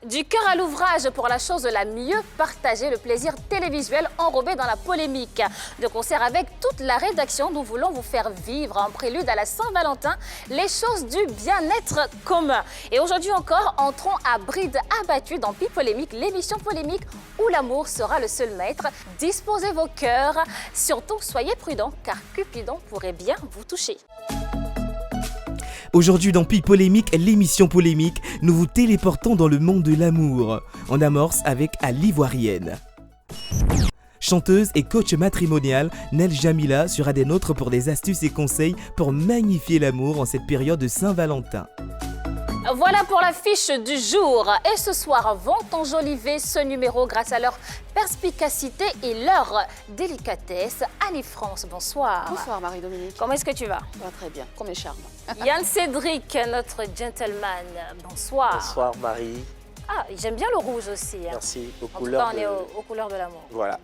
Du cœur à l'ouvrage pour la chose la mieux partagée, le plaisir télévisuel enrobé dans la polémique. De concert avec toute la rédaction, nous voulons vous faire vivre en prélude à la Saint-Valentin les choses du bien-être commun. Et aujourd'hui encore, entrons à bride abattue dans Pi Polémique, l'émission polémique où l'amour sera le seul maître. Disposez vos cœurs, surtout soyez prudents car Cupidon pourrait bien vous toucher. Aujourd'hui dans Pi Polémique, l'émission polémique, nous vous téléportons dans le monde de l'amour. On amorce avec À l'Ivoirienne. Chanteuse et coach matrimonial, Nel Jamila sera des nôtres pour des astuces et conseils pour magnifier l'amour en cette période de Saint-Valentin. Voilà pour l'affiche du jour. Et ce soir vont enjoliver ce numéro grâce à leur perspicacité et leur délicatesse. Annie-France, bonsoir. Bonsoir Marie-Dominique. Comment est-ce que tu vas? Ça va très bien, comme les charmes. Yann Cédric, notre gentleman, bonsoir. Bonsoir Marie. Ah, j'aime bien le rouge aussi. Hein. Merci. En tout cas, on est aux couleurs de l'amour. Voilà.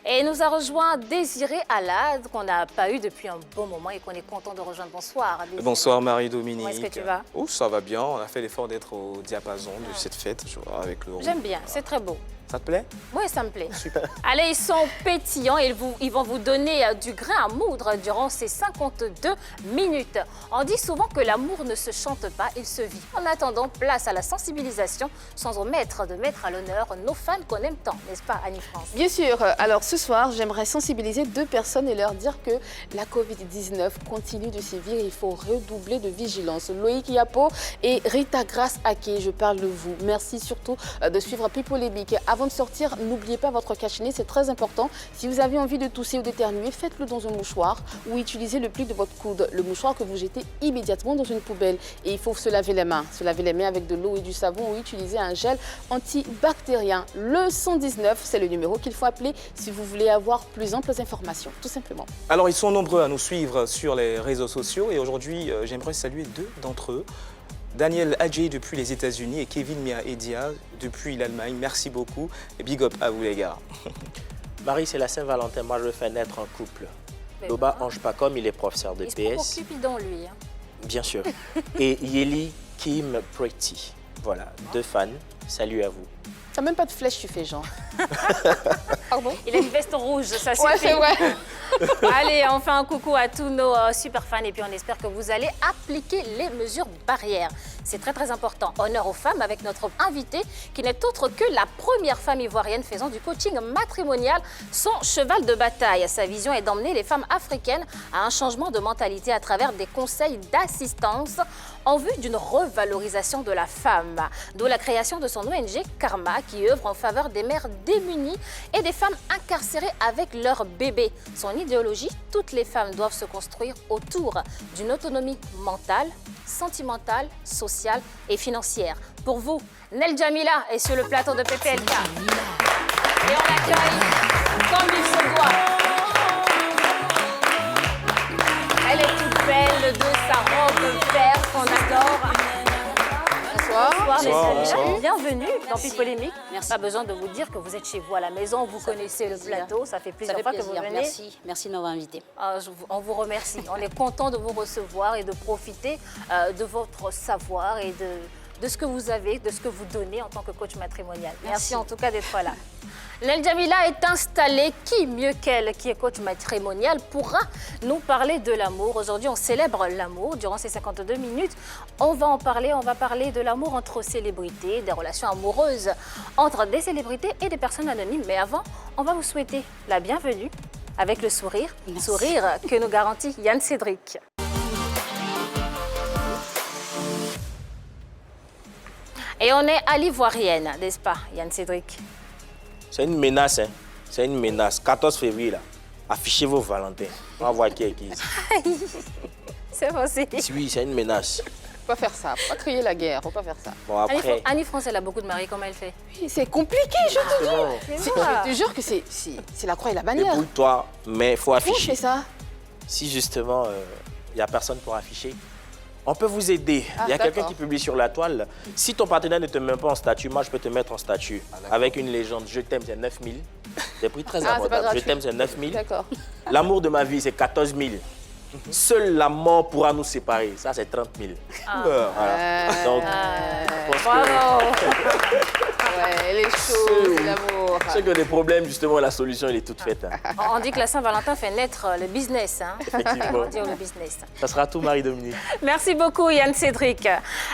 Et nous a rejoint Désiré Alad, qu'on n'a pas eu depuis un bon moment et qu'on est content de rejoindre. Bonsoir. Désiré. Bonsoir Marie-Dominique. Comment est-ce que tu vas? Oh, ça va bien. On a fait l'effort d'être au diapason de cette fête avec le rouge. J'aime bien, c'est très beau. Ça te plaît? Oui, ça me plaît. Super. Allez, ils sont pétillants et ils vont vous donner du grain à moudre durant ces 52 minutes. On dit souvent que l'amour ne se chante pas, il se vit. En attendant, place à la sensibilisation, sans omettre de mettre à l'honneur nos fans qu'on aime tant, n'est-ce pas Annie-France? Bien sûr. Alors ce soir, j'aimerais sensibiliser deux personnes et leur dire que la Covid-19 continue de sévir et il faut redoubler de vigilance. Loïc Yapo et Rita Grace Ake, je parle de vous. Merci surtout de suivre Pi Polémique. Avant de sortir, n'oubliez pas votre cache-nez, c'est très important. Si vous avez envie de tousser ou d'éternuer, faites-le dans un mouchoir ou utilisez le pli de votre coude, le mouchoir que vous jetez immédiatement dans une poubelle. Et il faut se laver les mains. Se laver les mains avec de l'eau et du savon ou utiliser un gel antibactérien. Le 119, c'est le numéro qu'il faut appeler si vous voulez avoir plus amples informations, tout simplement. Alors, ils sont nombreux à nous suivre sur les réseaux sociaux et aujourd'hui, j'aimerais saluer deux d'entre eux. Daniel Adjei depuis les États-Unis et Kevin Mia Edia depuis l'Allemagne. Merci beaucoup et big up à vous les gars. Marie, c'est la Saint-Valentin. Moi, je veux faire naître un couple. Mais Loba bon. Ange Pacom, il est professeur de Il se prend pour PS. Cupidon, lui. Hein. Bien sûr. Et Yeli Kim Pretty. Voilà, deux fans. Salut à vous. T'as même pas de flèche, tu fais genre. Pardon? Il a une veste rouge, ça suffit. Ouais, c'est vrai. Allez, on fait un coucou à tous nos super fans et puis on espère que vous allez appliquer les mesures barrières. C'est très très important. Honneur aux femmes avec notre invitée qui n'est autre que la première femme ivoirienne faisant du coaching matrimonial son cheval de bataille. Sa vision est d'emmener les femmes africaines à un changement de mentalité à travers des conseils d'assistance en vue d'une revalorisation de la femme. D'où la création de son ONG Karma qui œuvre en faveur des mères démunies et des femmes incarcérées avec leurs bébés. Son idéologie, toutes les femmes doivent se construire autour d'une autonomie mentale, sentimentale, sociale et financière. Pour vous, Nel Jamila est sur le plateau de PPLK. Et on l'accueille comme il se doit. Elle est toute belle de sa robe verte qu'on adore. Bonsoir, Bonsoir. Bienvenue dans Pi Polémique. Merci. Pas besoin de vous dire que vous êtes chez vous à la maison, vous connaissez le plateau, ça fait plusieurs fois que vous venez. Merci de m'avoir invité. On vous remercie. On est content de vous recevoir et de profiter de votre savoir et de ce que vous avez, de ce que vous donnez en tant que coach matrimonial. Merci en tout cas d'être là. Nel Jamila est installée. Qui mieux qu'elle, qui est coach matrimonial, pourra nous parler de l'amour. Aujourd'hui, on célèbre l'amour. Durant ces 52 minutes, on va parler de l'amour entre célébrités, des relations amoureuses entre des célébrités et des personnes anonymes. Mais avant, on va vous souhaiter la bienvenue avec le sourire. Merci. Sourire que nous garantit Yann Cédric. Et on est à l'Ivoirienne, n'est-ce pas, Yann Cédric? C'est une menace, hein. C'est une menace. 14 février, là. Affichez vos Valentins. On va voir qui est qui. C'est possible. Oui, c'est une menace. Faut pas faire ça, faut pas crier la guerre, faut pas faire ça. Bon, après... Annie-France, elle a beaucoup de maris, comment elle fait? Oui, c'est compliqué, je te C'est bon. dis. Je te jure que c'est la croix et la bannière. Débrouille-toi, mais il faut Comment je afficher. fais ça? Si justement, il n'y a personne pour afficher, on peut vous aider. Ah, Il y a quelqu'un d'accord. qui publie sur la toile. Si ton partenaire ne te met pas en statut, moi, je peux te mettre en statut. Avec une légende. Je t'aime, c'est 9 000. Des prix très Ah, c'est pas abordables. Je gratuit. t'aime, c'est 9 000. D'accord. L'amour de ma vie, c'est 14 000. Seule la mort pourra nous séparer. Ça, c'est 30 000. Voilà. Donc, je pense Bravo. Ouais, les choses, l'amour. que ceux qui ont des problèmes, justement, la solution, elle est toute faite. Hein. On dit que la Saint-Valentin fait naître le business. Hein. Effectivement. On va dire le business. Ça sera tout, Marie-Dominique. Merci beaucoup Yann Cédric.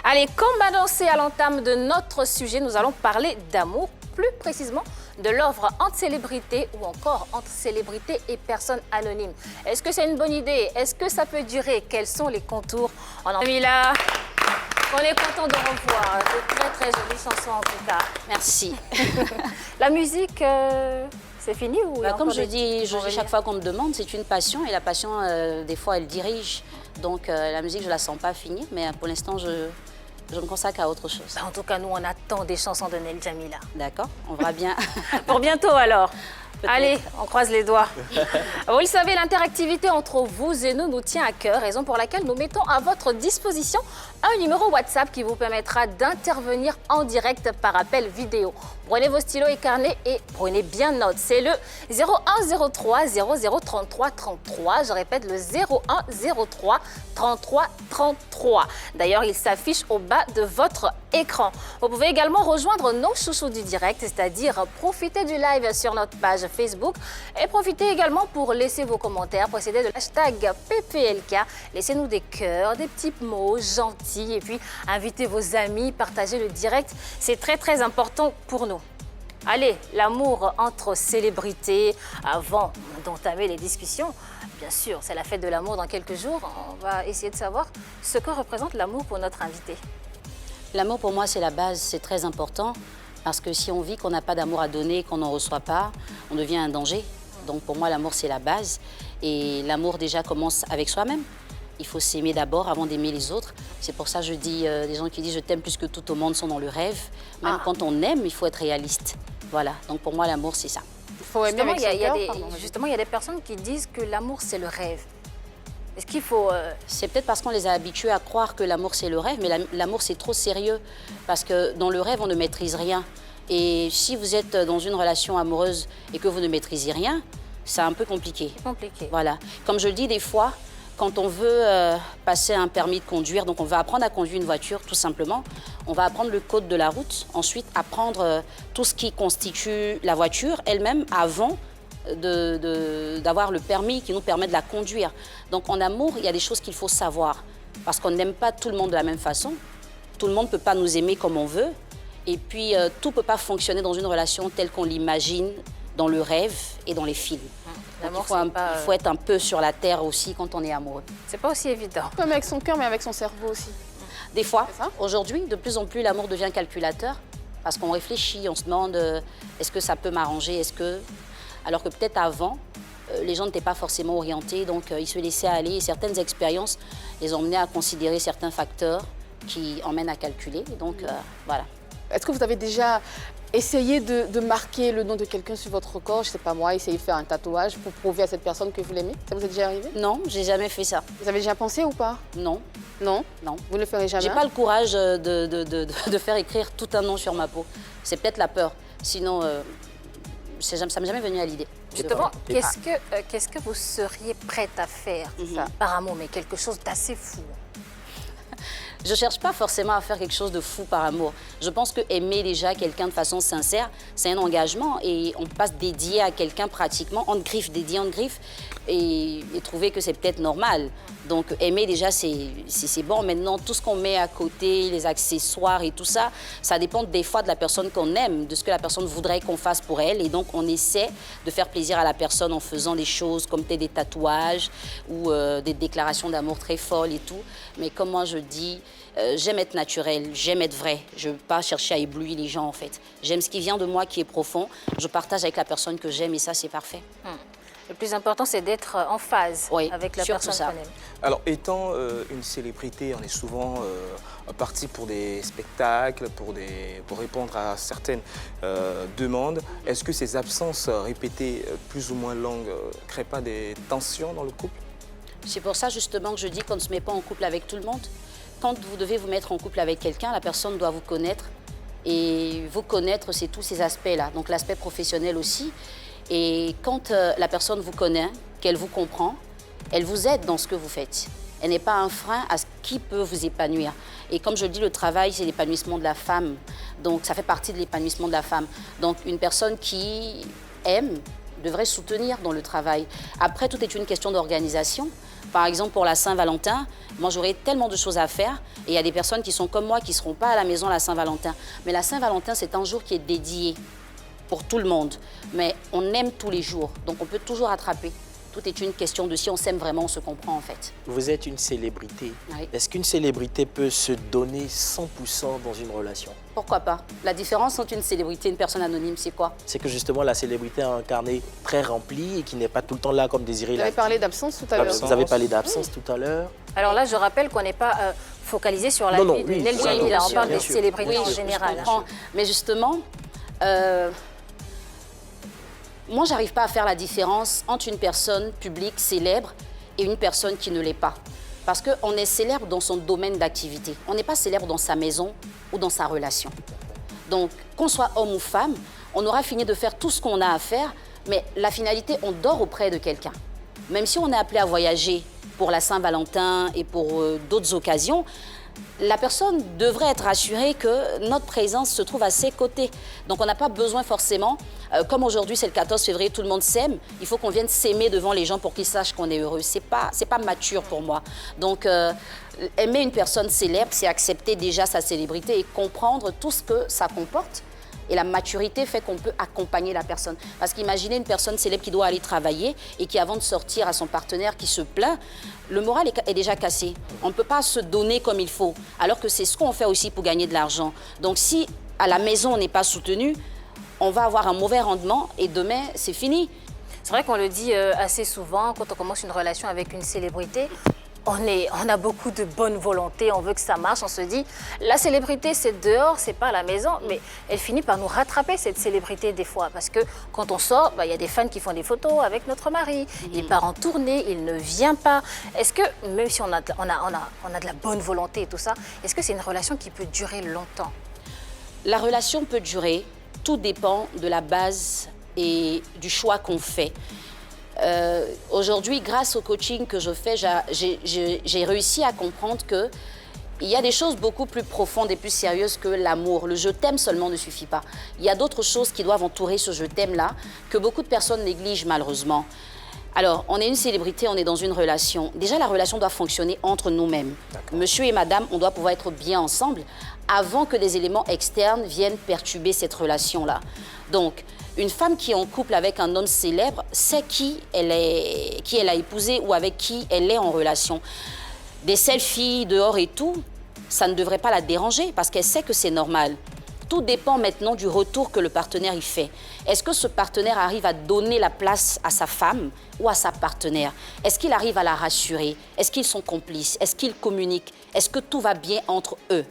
Allez, comme annoncé à l'entame de notre sujet, nous allons parler d'amour, plus précisément de l'œuvre entre célébrités ou encore entre célébrités et personnes anonymes. Est-ce que c'est une bonne idée? Est-ce que ça peut durer? Quels sont les contours? On en est là. On est content de revoir. De très très jolies chansons en tout cas. Merci. La musique, c'est fini ou il y a Comme encore je des dis, qui vont chaque venir? fois qu'on me demande, c'est une passion et la passion, des fois, elle dirige. Donc la musique, je la sens pas finie, mais pour l'instant, je me consacre à autre chose. En tout cas, nous, on attend des chansons de Nel Jamila. D'accord? On verra bien. Pour bientôt alors. Peut-être. Allez, on croise les doigts. Vous le savez, l'interactivité entre vous et nous tient à cœur, raison pour laquelle nous mettons à votre disposition un numéro WhatsApp qui vous permettra d'intervenir en direct par appel vidéo. Prenez vos stylos et carnets et prenez bien note. C'est le 0103 0033 33. Je répète, le 0103 33 33. D'ailleurs, il s'affiche au bas de votre écran. Vous pouvez également rejoindre nos chouchous du direct, c'est-à-dire profiter du live sur notre page Facebook et profitez également pour laisser vos commentaires précédés de l'hashtag PPLK. Laissez-nous des cœurs, des petits mots gentils et puis invitez vos amis, partagez le direct. C'est très très important pour nous. Allez, l'amour entre célébrités, avant d'entamer les discussions, bien sûr, c'est la fête de l'amour dans quelques jours. On va essayer de savoir ce que représente l'amour pour notre invité. L'amour, pour moi, c'est la base, c'est très important. Parce que si on vit qu'on n'a pas d'amour à donner, qu'on n'en reçoit pas, on devient un danger. Donc pour moi, l'amour, c'est la base. Et l'amour, déjà, commence avec soi-même. Il faut s'aimer d'abord avant d'aimer les autres. C'est pour ça que je dis, les gens qui disent « je t'aime plus que tout au monde » sont dans le rêve. Même quand on aime, il faut être réaliste. Voilà, donc pour moi, l'amour, c'est ça. Il faut aimer Justement, avec son cœur, pardon. justement, il y a des personnes qui disent que l'amour, c'est le rêve. Est-ce qu'il faut... C'est peut-être parce qu'on les a habitués à croire que l'amour, c'est le rêve, mais l'amour, c'est trop sérieux. Parce que dans le rêve, on ne maîtrise rien. Et si vous êtes dans une relation amoureuse et que vous ne maîtrisez rien, c'est un peu compliqué. C'est compliqué. Voilà. Comme je le dis des fois, quand on veut passer un permis de conduire, donc on va apprendre à conduire une voiture, tout simplement, on va apprendre le code de la route, ensuite apprendre tout ce qui constitue la voiture elle-même avant d'avoir le permis qui nous permet de la conduire. Donc en amour, il y a des choses qu'il faut savoir, parce qu'on n'aime pas tout le monde de la même façon, tout le monde ne peut pas nous aimer comme on veut, et puis tout ne peut pas fonctionner dans une relation telle qu'on l'imagine dans le rêve et dans les films. Donc, L'amour, il faut être un peu sur la terre aussi quand on est amoureux. c'est pas aussi évident. Pas avec son cœur, mais avec son cerveau aussi. Des fois, C'est ça. aujourd'hui, de plus en plus, l'amour devient calculateur parce qu'on réfléchit, on se demande est-ce que ça peut m'arranger, alors que peut-être avant, les gens n'étaient pas forcément orientés, donc ils se laissaient aller et certaines expériences les emmenaient à considérer certains facteurs qui emmènent à calculer. Et donc, voilà. Est-ce que vous avez déjà essayé de marquer le nom de quelqu'un sur votre corps? Je sais pas moi, essayer de faire un tatouage pour prouver à cette personne que vous l'aimez? Ça vous est déjà arrivé? Non, j'ai jamais fait ça. Vous avez déjà pensé ou pas? Non, Non? non. Vous ne le ferez jamais? J'ai pas le courage de faire écrire tout un nom sur ma peau. C'est peut-être la peur. Sinon, ça m'est jamais venu à l'idée. Justement, qu'est-ce que vous seriez prête à faire par amour, mais quelque chose d'assez fou? Je ne cherche pas forcément à faire quelque chose de fou par amour. Je pense que aimer déjà quelqu'un de façon sincère, c'est un engagement et on passe dédié à quelqu'un pratiquement, en griffe, dédié en griffe, et trouver que c'est peut-être normal. Donc aimer déjà, c'est bon. Maintenant, tout ce qu'on met à côté, les accessoires et tout ça, ça dépend des fois de la personne qu'on aime, de ce que la personne voudrait qu'on fasse pour elle. Et donc, on essaie de faire plaisir à la personne en faisant des choses comme peut-être des tatouages ou des déclarations d'amour très folles et tout. Mais comme moi, je dis, j'aime être naturelle, j'aime être vraie. Je ne veux pas chercher à éblouir les gens, en fait. J'aime ce qui vient de moi, qui est profond. Je partage avec la personne que j'aime et ça, c'est parfait. Le plus important, c'est d'être en phase Oui, avec la surtout personne ça. qu'on aime. Alors, étant une célébrité, on est souvent parti pour des spectacles, pour répondre à certaines demandes. Est-ce que ces absences répétées, plus ou moins longues, ne créent pas des tensions dans le couple? C'est pour ça justement que je dis qu'on ne se met pas en couple avec tout le monde. Quand vous devez vous mettre en couple avec quelqu'un, la personne doit vous connaître. Et vous connaître, c'est tous ces aspects-là. Donc l'aspect professionnel aussi. Et quand la personne vous connaît, qu'elle vous comprend, elle vous aide dans ce que vous faites. Elle n'est pas un frein à ce qui peut vous épanouir. Et comme je le dis, le travail, c'est l'épanouissement de la femme. Donc, ça fait partie de l'épanouissement de la femme. Donc, une personne qui aime devrait soutenir dans le travail. Après, tout est une question d'organisation. Par exemple, pour la Saint-Valentin, moi, j'aurais tellement de choses à faire. Et il y a des personnes qui sont comme moi, qui ne seront pas à la maison la Saint-Valentin. Mais la Saint-Valentin, c'est un jour qui est dédié pour tout le monde. Mais on aime tous les jours, donc on peut toujours attraper. Tout est une question de si on s'aime vraiment, on se comprend en fait. Vous êtes une célébrité. Oui. Est-ce qu'une célébrité peut se donner 100% dans une relation? Pourquoi pas? La différence entre une célébrité et une personne anonyme, c'est quoi? C'est que justement, la célébrité a un carnet très rempli et qui n'est pas tout le temps là comme désiré. Vous avez parlé d'absence tout à l'heure. Vous avez parlé d'absence tout à l'heure. Alors là, je rappelle qu'on n'est pas focalisé sur la Non, non, vie de oui, Nel oui, Jamila. bien On sûr, parle bien des sûr. célébrités Oui, en je général. comprends. Mais justement, moi, j'arrive pas à faire la différence entre une personne publique célèbre et une personne qui ne l'est pas. Parce qu'on est célèbre dans son domaine d'activité. On n'est pas célèbre dans sa maison ou dans sa relation. Donc, qu'on soit homme ou femme, on aura fini de faire tout ce qu'on a à faire, mais la finalité, on dort auprès de quelqu'un. Même si on est appelé à voyager pour la Saint-Valentin et pour d'autres occasions, la personne devrait être assurée que notre présence se trouve à ses côtés. Donc on n'a pas besoin forcément, comme aujourd'hui c'est le 14 février, tout le monde s'aime, il faut qu'on vienne s'aimer devant les gens pour qu'ils sachent qu'on est heureux. C'est pas mature pour moi. Donc aimer une personne célèbre, c'est accepter déjà sa célébrité et comprendre tout ce que ça comporte. Et la maturité fait qu'on peut accompagner la personne. Parce qu'imaginez une personne célèbre qui doit aller travailler et qui, avant de sortir à son partenaire qui se plaint, le moral est déjà cassé. On ne peut pas se donner comme il faut, alors que c'est ce qu'on fait aussi pour gagner de l'argent. Donc si à la maison on n'est pas soutenu, on va avoir un mauvais rendement et demain c'est fini. C'est vrai qu'on le dit assez souvent quand on commence une relation avec une célébrité. On a beaucoup de bonne volonté, on veut que ça marche, on se dit la célébrité c'est dehors, c'est pas à la maison, mais elle finit par nous rattraper cette célébrité des fois parce que quand on sort, il y a des fans qui font des photos avec notre mari, il part en tournée, il ne vient pas. Est-ce que même si on a de la bonne volonté et tout ça, est-ce que c'est une relation qui peut durer longtemps? La relation peut durer, tout dépend de la base et du choix qu'on fait. Aujourd'hui, grâce au coaching que je fais, j'ai réussi à comprendre qu'il y a des choses beaucoup plus profondes et plus sérieuses que l'amour. Le je t'aime seulement ne suffit pas. Il y a d'autres choses qui doivent entourer ce je t'aime-là que beaucoup de personnes négligent malheureusement. Alors, on est une célébrité, on est dans une relation. Déjà, la relation doit fonctionner entre nous-mêmes. Monsieur et madame, on doit pouvoir être bien ensemble avant que des éléments externes viennent perturber cette relation-là. Donc, une femme qui est en couple avec un homme célèbre sait qui elle a épousé ou avec qui elle est en relation. Des selfies dehors et tout, ça ne devrait pas la déranger parce qu'elle sait que c'est normal. Tout dépend maintenant du retour que le partenaire y fait. Est-ce que ce partenaire arrive à donner la place à sa femme ou à sa partenaire? Est-ce qu'il arrive à la rassurer? Est-ce qu'ils sont complices? Est-ce qu'ils communiquent? Est-ce que tout va bien entre eux?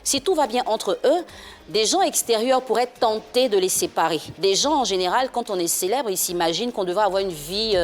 Si tout va bien entre eux, des gens extérieurs pourraient tenter de les séparer. Des gens, en général, quand on est célèbre, ils s'imaginent qu'on devrait avoir une vie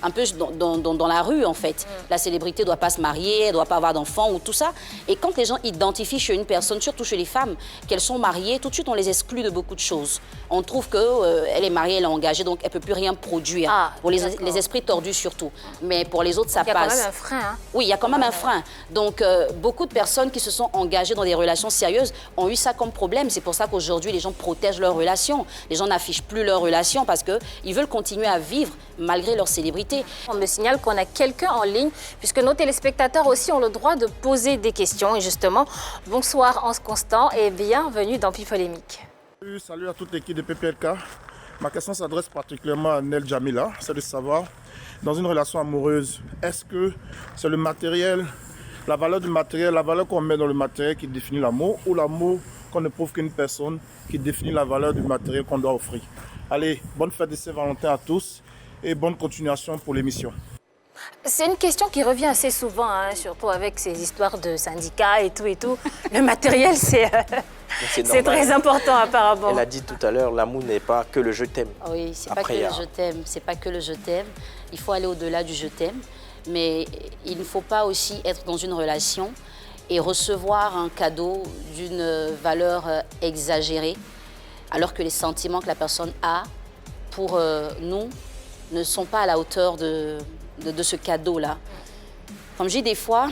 un peu dans la rue, en fait. La célébrité ne doit pas se marier, elle ne doit pas avoir d'enfants ou tout ça. Et quand les gens identifient chez une personne, surtout chez les femmes, qu'elles sont mariées, tout de suite, on les exclut de beaucoup de choses. On trouve qu'elle est mariée, elle est engagée, donc elle ne peut plus rien produire. Pour les esprits tordus, surtout. Mais pour les autres, ça passe. Il y a quand même un frein. Hein? Oui, il y a quand même un frein. Donc, beaucoup de personnes qui se sont engagées dans des relations sérieuses ont eu ça comme problème. C'est pour ça qu'aujourd'hui, les gens protègent leurs relations. Les gens n'affichent plus leurs relations parce qu'ils veulent continuer à vivre malgré leur célébrité. On me signale qu'on a quelqu'un en ligne, puisque nos téléspectateurs aussi ont le droit de poser des questions. Et justement, bonsoir Anse Constant et bienvenue dans Pipolémique. Salut à toute l'équipe de PPLK. Ma question s'adresse particulièrement à Nel Jamila. C'est de savoir, dans une relation amoureuse, est-ce que c'est le matériel, la valeur du matériel, la valeur qu'on met dans le matériel qui définit l'amour, ou l'amour qu'on éprouve qu'une personne qui définit la valeur du matériel qu'on doit offrir? Allez, bonne fête de Saint-Valentin à tous et bonne continuation pour l'émission. C'est une question qui revient assez souvent, hein, surtout avec ces histoires de syndicats et tout. Le matériel, c'est très important apparemment. Elle a dit tout à l'heure, l'amour n'est pas que le je t'aime. Oui, c'est pas que le je t'aime, c'est pas que le je t'aime. Il faut aller au-delà du je t'aime, mais il ne faut pas aussi être dans une relation et recevoir un cadeau d'une valeur exagérée, alors que les sentiments que la personne a pour nous ne sont pas à la hauteur de de ce cadeau-là. Comme je dis des fois,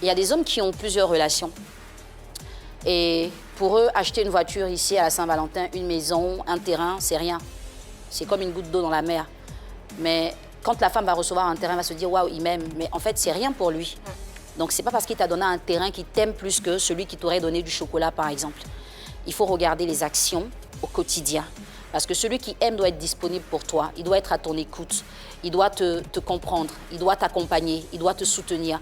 il y a des hommes qui ont plusieurs relations. Et pour eux, acheter une voiture ici à la Saint-Valentin, une maison, un terrain, c'est rien. C'est comme une goutte d'eau dans la mer. Mais quand la femme va recevoir un terrain, elle va se dire « Waouh, il m'aime ». Mais en fait, c'est rien pour lui. Donc, c'est pas parce qu'il t'a donné un terrain qu'il t'aime plus que celui qui t'aurait donné du chocolat, par exemple. Il faut regarder les actions au quotidien. Parce que celui qui aime doit être disponible pour toi. Il doit être à ton écoute. Il doit te comprendre. Il doit t'accompagner. Il doit te soutenir.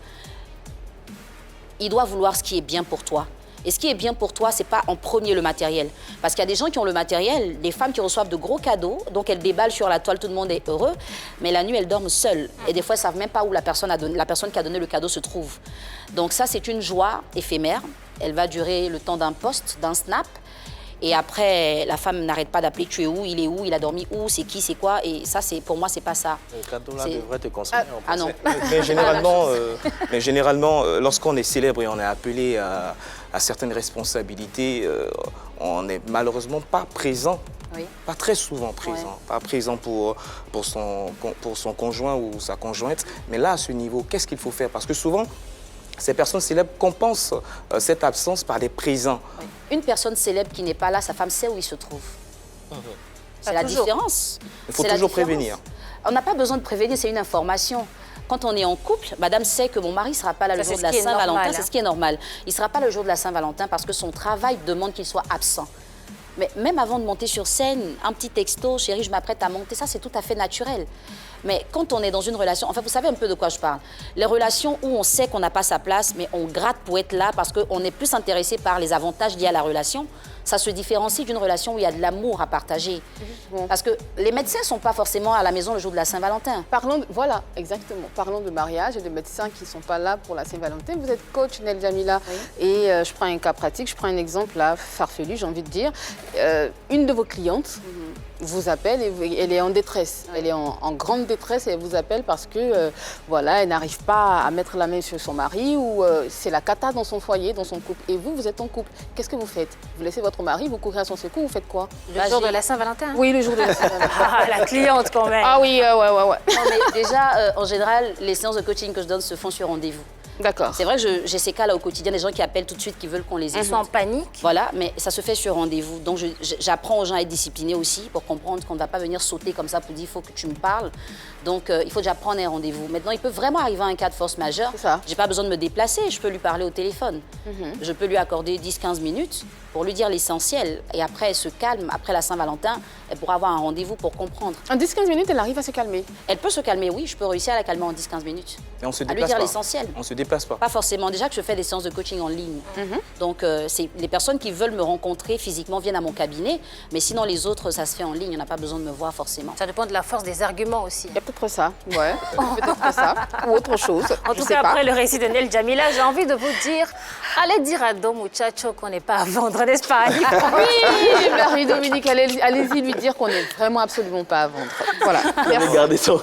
Il doit vouloir ce qui est bien pour toi. Et ce qui est bien pour toi, ce n'est pas en premier le matériel. Parce qu'il y a des gens qui ont le matériel, des femmes qui reçoivent de gros cadeaux, donc elles déballent sur la toile, tout le monde est heureux, mais la nuit, elles dorment seules. Et des fois, elles ne savent même pas où la personne qui a donné le cadeau se trouve. Donc ça, c'est une joie éphémère. Elle va durer le temps d'un post, d'un snap. Et après, la femme n'arrête pas d'appeler « Tu es où? Il est où? Il a dormi où? C'est qui? C'est quoi ?» Et ça, pour moi, c'est pas ça. Le cadeau-là devrait te concerner. Ah non. Mais généralement, lorsqu'on est célèbre et on est appelé à certaines responsabilités, on n'est malheureusement pas présent. Oui. Pas très souvent présent. Ouais. Pas présent pour son conjoint ou sa conjointe. Mais là, à ce niveau, qu'est-ce qu'il faut faire? Parce que souvent, ces personnes célèbres compensent cette absence par des présents. Oui. Une personne célèbre qui n'est pas là, sa femme sait où il se trouve. C'est la différence. Il faut toujours prévenir. On n'a pas besoin de prévenir, c'est une information. Quand on est en couple, madame sait que mon mari ne sera pas là le jour de la Saint-Valentin. C'est ce qui est normal. Il ne sera pas le jour de la Saint-Valentin parce que son travail demande qu'il soit absent. Mais même avant de monter sur scène, un petit texto, chérie, je m'apprête à monter, ça c'est tout à fait naturel. Mais quand on est dans une relation, enfin vous savez un peu de quoi je parle, les relations où on sait qu'on n'a pas sa place, mais on gratte pour être là parce qu'on est plus intéressé par les avantages liés à la relation, ça se différencie d'une relation où il y a de l'amour à partager. Parce que les médecins ne sont pas forcément à la maison le jour de la Saint-Valentin. Voilà, exactement. Parlons de mariage et de médecins qui ne sont pas là pour la Saint-Valentin. Vous êtes coach, Nel Jamila, et je prends un cas pratique, je prends un exemple là, farfelu, j'ai envie de dire. Une de vos clientes vous appelle et elle est en détresse. Elle est en grande détresse et elle vous appelle parce que voilà, elle n'arrive pas à mettre la main sur son mari ou c'est la cata dans son foyer, dans son couple. Et vous êtes en couple. Qu'est-ce que vous faites? Vous laissez votre mari, vous courez à son secours, vous faites quoi? Le jour de la Saint-Valentin? Oui, le jour de la Saint-Valentin. Ah, la cliente quand même. Ah oui, ouais. Non, mais déjà, en général, les séances de coaching que je donne se font sur rendez-vous. D'accord. C'est vrai que j'ai ces cas-là au quotidien, des gens qui appellent tout de suite, qui veulent qu'on les aide. Ils sont en panique. Voilà, mais ça se fait sur rendez-vous. Donc j'apprends aux gens à être disciplinés aussi pour comprendre qu'on ne va pas venir sauter comme ça pour dire il faut que tu me parles. Donc il faut déjà prendre un rendez-vous. Maintenant, il peut vraiment arriver à un cas de force majeure. Je n'ai pas besoin de me déplacer, je peux lui parler au téléphone. Je peux lui accorder 10-15 minutes pour lui dire l'essentiel. Et après, elle se calme. Après la Saint-Valentin, elle pourra avoir un rendez-vous pour comprendre. En 10-15 minutes, elle arrive à se calmer? Elle peut se calmer, oui. Je peux réussir à la calmer en 10-15 minutes. Et on se à lui déplace dire pas. l'essentiel. On se déplace pas. Pas forcément. Déjà que je fais des séances de coaching en ligne. Donc, c'est les personnes qui veulent me rencontrer physiquement viennent à mon cabinet. Mais sinon, les autres, ça se fait en ligne. On n'a pas besoin de me voir forcément. Ça dépend de la force des arguments aussi. Il y a peut-être ça, ouais. Peut-être ça, ou autre chose. En tout cas, après le récit de Nel Jamila, j'ai envie de vous dire, allez dire à Don Muchacho qu'on n'est pas à vendre, n'est-ce pas? Oui, Marie-Dominique, allez-y lui dire qu'on n'est vraiment absolument pas à vendre. Voilà. Regardez ça.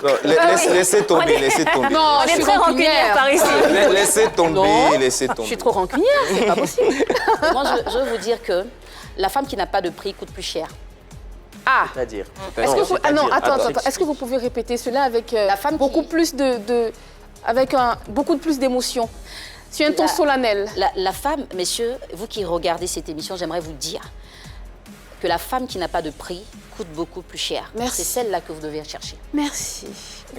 Laissez tomber, laissez tomber. Non, On est très rancunière par ici. Laissez tomber, laissez tomber. Je suis trop rancunière, c'est pas possible. Moi, je veux vous dire que la femme qui n'a pas de prix coûte plus cher. Ah, C'est-à-dire. attends. Est-ce que vous pouvez répéter cela avec beaucoup plus beaucoup plus d'émotion, sur un ton solennel? La femme, messieurs, vous qui regardez cette émission, j'aimerais vous dire que la femme qui n'a pas de prix coûte beaucoup plus cher. Merci. C'est celle-là que vous devez chercher. Merci.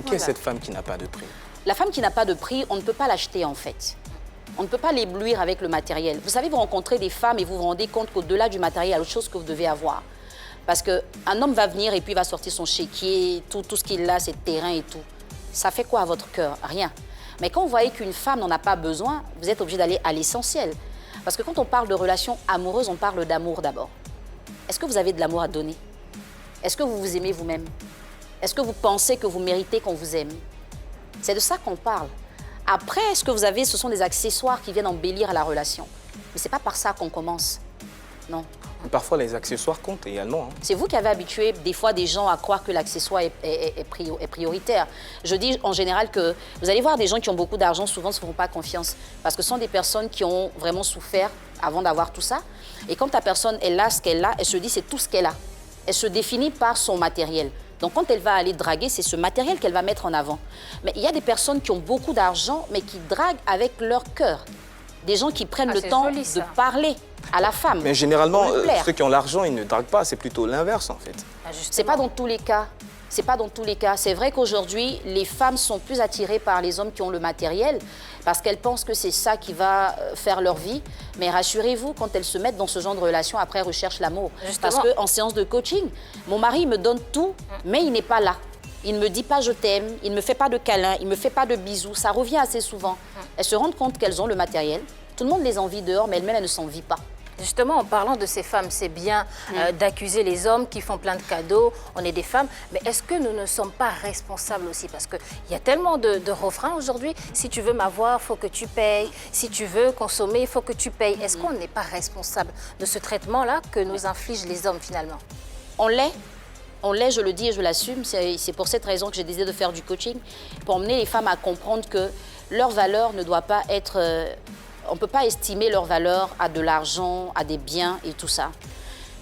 Qui est cette femme qui n'a pas de prix? La femme qui n'a pas de prix, on ne peut pas l'acheter en fait. On ne peut pas l'éblouir avec le matériel. Vous savez, vous rencontrez des femmes et vous vous rendez compte qu'au-delà du matériel, il y a autre chose que vous devez avoir. Parce qu'un homme va venir et puis il va sortir son chéquier, tout ce qu'il a, ses terrains et tout. Ça fait quoi à votre cœur? Rien. Mais quand vous voyez qu'une femme n'en a pas besoin, vous êtes obligé d'aller à l'essentiel. Parce que quand on parle de relations amoureuses, on parle d'amour d'abord. Est-ce que vous avez de l'amour à donner? Est-ce que vous vous aimez vous-même? Est-ce que vous pensez que vous méritez qu'on vous aime? C'est de ça qu'on parle. Après, ce que vous avez, ce sont des accessoires qui viennent embellir la relation. Mais ce n'est pas par ça qu'on commence. Non. Parfois, les accessoires comptent également. Hein. C'est vous qui avez habitué des fois des gens à croire que l'accessoire est prioritaire. Je dis en général que vous allez voir des gens qui ont beaucoup d'argent, souvent ne se font pas confiance. Parce que ce sont des personnes qui ont vraiment souffert avant d'avoir tout ça. Et quand la personne, elle a ce qu'elle a, elle se dit c'est tout ce qu'elle a. Elle se définit par son matériel. Donc, quand elle va aller draguer, c'est ce matériel qu'elle va mettre en avant. Mais il y a des personnes qui ont beaucoup d'argent, mais qui draguent avec leur cœur. Des gens qui prennent le temps joli, de parler à la femme. Mais généralement, pour lui plaire. ceux qui ont l'argent, ils ne draguent pas. C'est plutôt l'inverse, en fait. C'est pas dans tous les cas. C'est pas dans tous les cas. C'est vrai qu'aujourd'hui, les femmes sont plus attirées par les hommes qui ont le matériel parce qu'elles pensent que c'est ça qui va faire leur vie. Mais rassurez-vous, quand elles se mettent dans ce genre de relation, après, elles recherchent l'amour. Parce qu'en séance de coaching, mon mari me donne tout, mais il n'est pas là. Il ne me dit pas « je t'aime », il ne me fait pas de câlins, il ne me fait pas de bisous. Ça revient assez souvent. Elles se rendent compte qu'elles ont le matériel. Tout le monde les envie dehors, mais elles-mêmes, elles ne s'en vit pas. Justement, en parlant de ces femmes, c'est bien d'accuser les hommes qui font plein de cadeaux, on est des femmes, mais est-ce que nous ne sommes pas responsables aussi? Parce qu'il y a tellement de refrains aujourd'hui, si tu veux m'avoir, il faut que tu payes, si tu veux consommer, il faut que tu payes. Est-ce qu'on n'est pas responsable de ce traitement-là que nous infligent les hommes finalement? On l'est, je le dis et je l'assume, c'est pour cette raison que j'ai décidé de faire du coaching, pour emmener les femmes à comprendre que leur valeur ne doit pas être... on ne peut pas estimer leur valeur à de l'argent, à des biens et tout ça.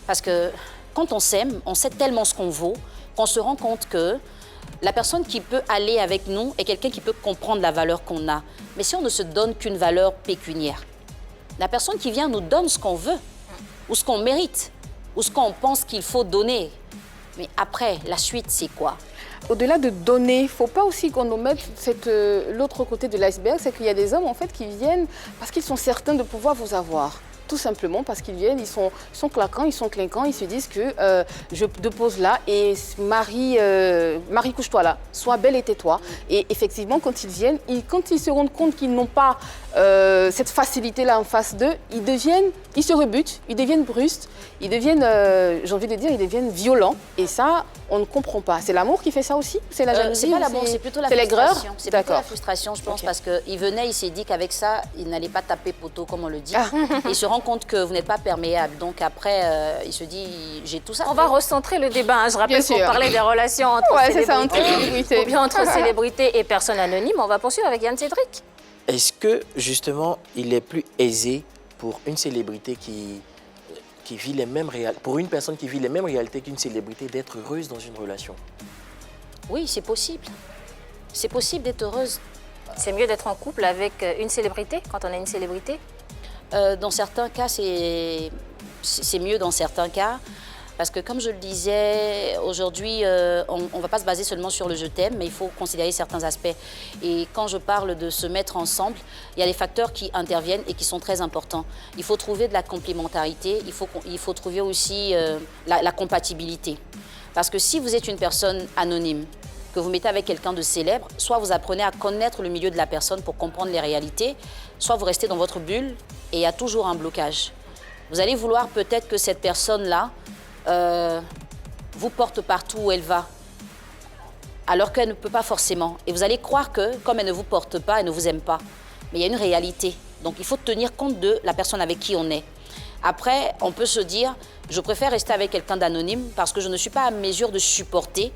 Parce que quand on s'aime, on sait tellement ce qu'on vaut qu'on se rend compte que la personne qui peut aller avec nous est quelqu'un qui peut comprendre la valeur qu'on a. Mais si on ne se donne qu'une valeur pécuniaire, la personne qui vient nous donne ce qu'on veut, ou ce qu'on mérite, ou ce qu'on pense qu'il faut donner. Mais après, la suite, c'est quoi? Au-delà de donner, il ne faut pas aussi qu'on omette l'autre côté de l'iceberg, c'est qu'il y a des hommes en fait qui viennent parce qu'ils sont certains de pouvoir vous avoir. Tout simplement parce qu'ils viennent, ils sont claquants, ils sont clinquants, ils se disent que je dépose là et Marie, couche-toi là, sois belle et tais-toi. Et effectivement, quand ils viennent, quand ils se rendent compte qu'ils n'ont pas cette facilité-là en face d'eux, ils se rebutent, ils deviennent brusques, ils deviennent, j'ai envie de dire, ils deviennent violents. Et ça, on ne comprend pas. C'est l'amour qui fait ça aussi? C'est la jalousie? C'est pas l'amour, c'est plutôt la frustration. C'est plutôt la frustration, je pense, parce qu'il venait, il s'est dit qu'avec ça, il n'allait pas taper poteau, comme on le dit. Et il se rend compte que vous n'êtes pas perméable. Donc après, il se dit, j'ai tout ça. On va recentrer le débat. Hein. Je rappelle qu'on parlait des relations entre ou bien entre célébrités et personnes anonymes. On va poursuivre avec Yann Cédric. Est-ce que, justement, il est plus aisé pour une célébrité qui vit les mêmes pour une personne qui vit les mêmes réalités qu'une célébrité d'être heureuse dans une relation? Oui, c'est possible. C'est possible d'être heureuse. C'est mieux d'être en couple avec une célébrité quand on est une célébrité? Dans certains cas, c'est mieux dans certains cas. Parce que comme je le disais, aujourd'hui, on ne va pas se baser seulement sur le je t'aime, mais il faut considérer certains aspects. Et quand je parle de se mettre ensemble, il y a des facteurs qui interviennent et qui sont très importants. Il faut trouver de la complémentarité, il faut trouver aussi la compatibilité. Parce que si vous êtes une personne anonyme, que vous mettez avec quelqu'un de célèbre, soit vous apprenez à connaître le milieu de la personne pour comprendre les réalités, soit vous restez dans votre bulle et il y a toujours un blocage. Vous allez vouloir peut-être que cette personne-là vous porte partout où elle va, alors qu'elle ne peut pas forcément. Et vous allez croire que, comme elle ne vous porte pas, elle ne vous aime pas. Mais il y a une réalité. Donc il faut tenir compte de la personne avec qui on est. Après, on peut se dire, je préfère rester avec quelqu'un d'anonyme parce que je ne suis pas à mesure de supporter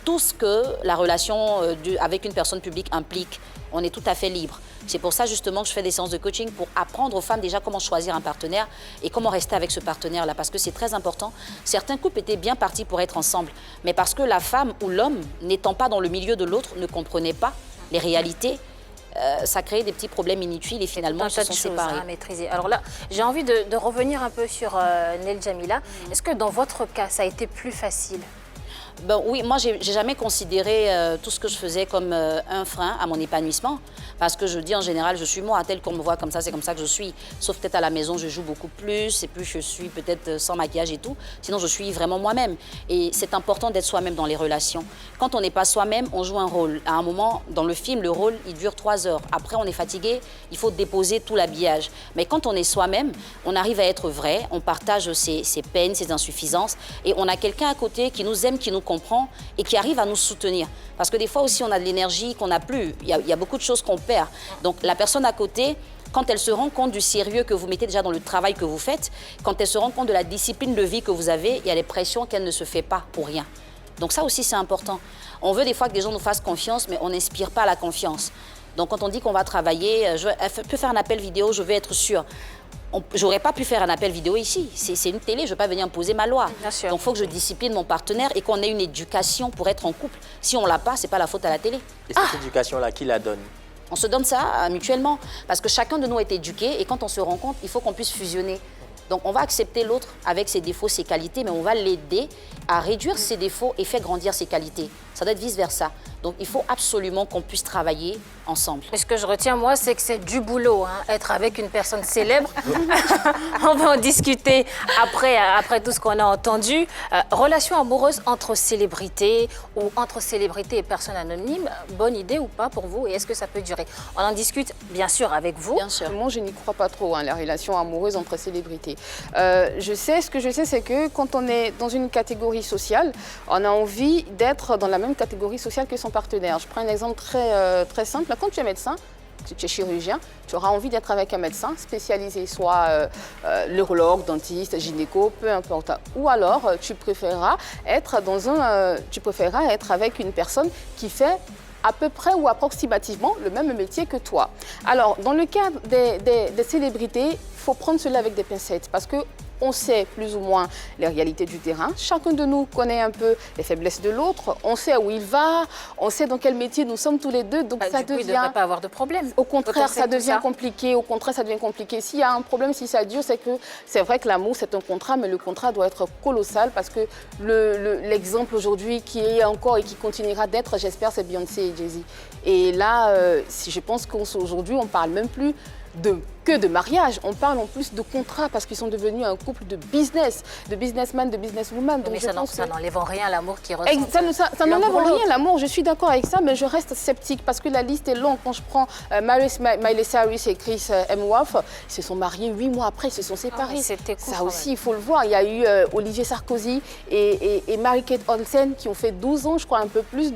tout ce que la relation avec une personne publique implique. On est tout à fait libre. C'est pour ça justement que je fais des séances de coaching pour apprendre aux femmes déjà comment choisir un partenaire et comment rester avec ce partenaire-là, parce que c'est très important. Certains couples étaient bien partis pour être ensemble, mais parce que la femme ou l'homme, n'étant pas dans le milieu de l'autre, ne comprenait pas les réalités, ça créait des petits problèmes inutiles et finalement ils se sont séparés. À maîtriser. Alors là, j'ai envie de revenir un peu sur Nel Djamila. Est-ce que dans votre cas, ça a été plus facile? Ben oui, moi, j'ai jamais considéré tout ce que je faisais comme un frein à mon épanouissement. Parce que je dis en général, je suis moi, tel qu'on me voit comme ça, c'est comme ça que je suis. Sauf peut-être à la maison, je joue beaucoup plus, et plus je suis peut-être sans maquillage et tout. Sinon, je suis vraiment moi-même. Et c'est important d'être soi-même dans les relations. Quand on n'est pas soi-même, on joue un rôle. À un moment, dans le film, le rôle, il dure 3 heures. Après, on est fatigué, il faut déposer tout l'habillage. Mais quand on est soi-même, on arrive à être vrai, on partage ses peines, ses insuffisances, et on a quelqu'un à côté qui nous aime, qui nous comprend et qui arrive à nous soutenir. Parce que des fois aussi, on a de l'énergie qu'on n'a plus. Il y a beaucoup de choses qu'on perd. Donc la personne à côté, quand elle se rend compte du sérieux que vous mettez déjà dans le travail que vous faites, quand elle se rend compte de la discipline de vie que vous avez, il y a des pressions qu'elle ne se fait pas pour rien. Donc ça aussi, c'est important. On veut des fois que des gens nous fassent confiance, mais on n'inspire pas la confiance. Donc quand on dit qu'on va travailler, elle peut faire un appel vidéo, je veux être sûre. j'aurais pas pu faire un appel vidéo ici. C'est une télé, je ne vais pas venir imposer ma loi. Bien sûr. Donc il faut que je discipline mon partenaire et qu'on ait une éducation pour être en couple. Si on ne l'a pas, ce n'est pas la faute à la télé. Et cette éducation-là, qui la donne? On se donne ça mutuellement. Parce que chacun de nous est éduqué et quand on se rencontre, il faut qu'on puisse fusionner. Donc on va accepter l'autre avec ses défauts, ses qualités, mais on va l'aider à réduire ses défauts et faire grandir ses qualités. Ça doit être vice-versa. Donc il faut absolument qu'on puisse travailler ensemble. Mais ce que je retiens, moi, c'est que c'est du boulot, hein, être avec une personne célèbre. On va en discuter après tout ce qu'on a entendu. Relation amoureuse entre célébrités ou entre célébrités et personnes anonymes, bonne idée ou pas pour vous? Et est-ce que ça peut durer? On en discute, bien sûr, avec vous. Bien sûr. Moi, je n'y crois pas trop, la relation amoureuse entre célébrités. Ce que je sais, c'est que quand on est dans une catégorie sociale, on a envie d'être dans la même catégorie sociale que son partenaire. Je prends un exemple très simple. Quand tu es médecin, tu es chirurgien, tu auras envie d'être avec un médecin spécialisé, soit l'urologue, dentiste, gynéco, peu importe. Ou alors, tu préféreras être avec une personne qui fait à peu près ou approximativement le même métier que toi. Alors, dans le cas des célébrités, il faut prendre cela avec des pincettes parce que on sait plus ou moins les réalités du terrain. Chacun de nous connaît un peu les faiblesses de l'autre. On sait où il va, on sait dans quel métier nous sommes tous les deux. Donc ça devient... Il ne devrait pas avoir de problème. Au contraire, ça devient compliqué. Au contraire, ça devient compliqué. S'il y a un problème, si ça dure, c'est vrai que l'amour, c'est un contrat, mais le contrat doit être colossal parce que l'exemple aujourd'hui qui est encore et qui continuera d'être, j'espère, c'est Beyoncé et Jay-Z. Et là, je pense qu'aujourd'hui, on ne parle même plus que de mariage, on parle en plus de contrat parce qu'ils sont devenus un couple de business, de businessman, de businesswoman. Donc mais ça n'enlève en rien l'amour qui ressent. Ça n'enlève en rien l'amour, je suis d'accord avec ça, mais je reste sceptique parce que la liste est longue. Quand je prends Miley Cyrus et Chris Hemsworth, ils se sont mariés 8 mois après, ils se sont séparés. Ça aussi, il faut le voir. Il y a eu Olivier Sarkozy et Mary-Kate Olsen qui ont fait 12 ans, je crois, un peu plus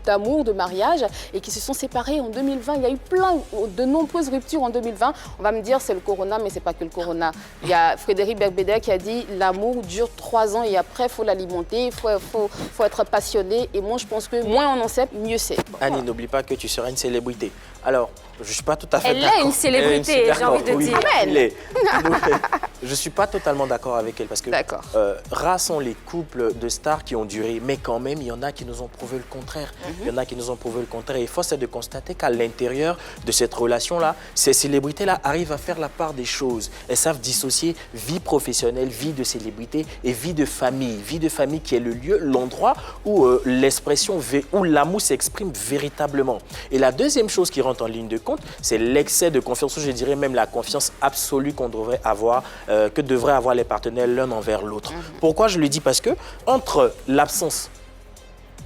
d'amour, de mariage et qui se sont séparés en 2020. Il y a eu de nombreuses ruptures en 2020. On va me dire c'est le corona, mais c'est pas que le corona. Il y a Frédéric Becbédé qui a dit l'amour dure 3 ans et après il faut l'alimenter, il faut être passionné. Et moi je pense que moins on en sait, mieux c'est. Annie, n'oublie pas que tu seras une célébrité. Alors, je ne suis pas tout à fait d'accord. Elle est une célébrité, j'ai envie de dire. Amen. Je ne suis pas totalement d'accord avec elle parce que rares sont les couples de stars qui ont duré, mais quand même, il y en a qui nous ont prouvé le contraire. Il y en a qui nous ont prouvé le contraire. Et force est de constater qu'à l'intérieur de cette relation-là, ces célébrités-là arrivent à faire la part des choses. Elles savent dissocier vie professionnelle, vie de célébrité et vie de famille. Vie de famille qui est le lieu, l'endroit où l'expression, où l'amour s'exprime véritablement. Et la deuxième chose qui rentre en ligne de compte, c'est l'excès de confiance, ou je dirais même la confiance absolue qu'on devrait avoir, que devraient avoir les partenaires l'un envers l'autre. Pourquoi je le dis? Parce que entre l'absence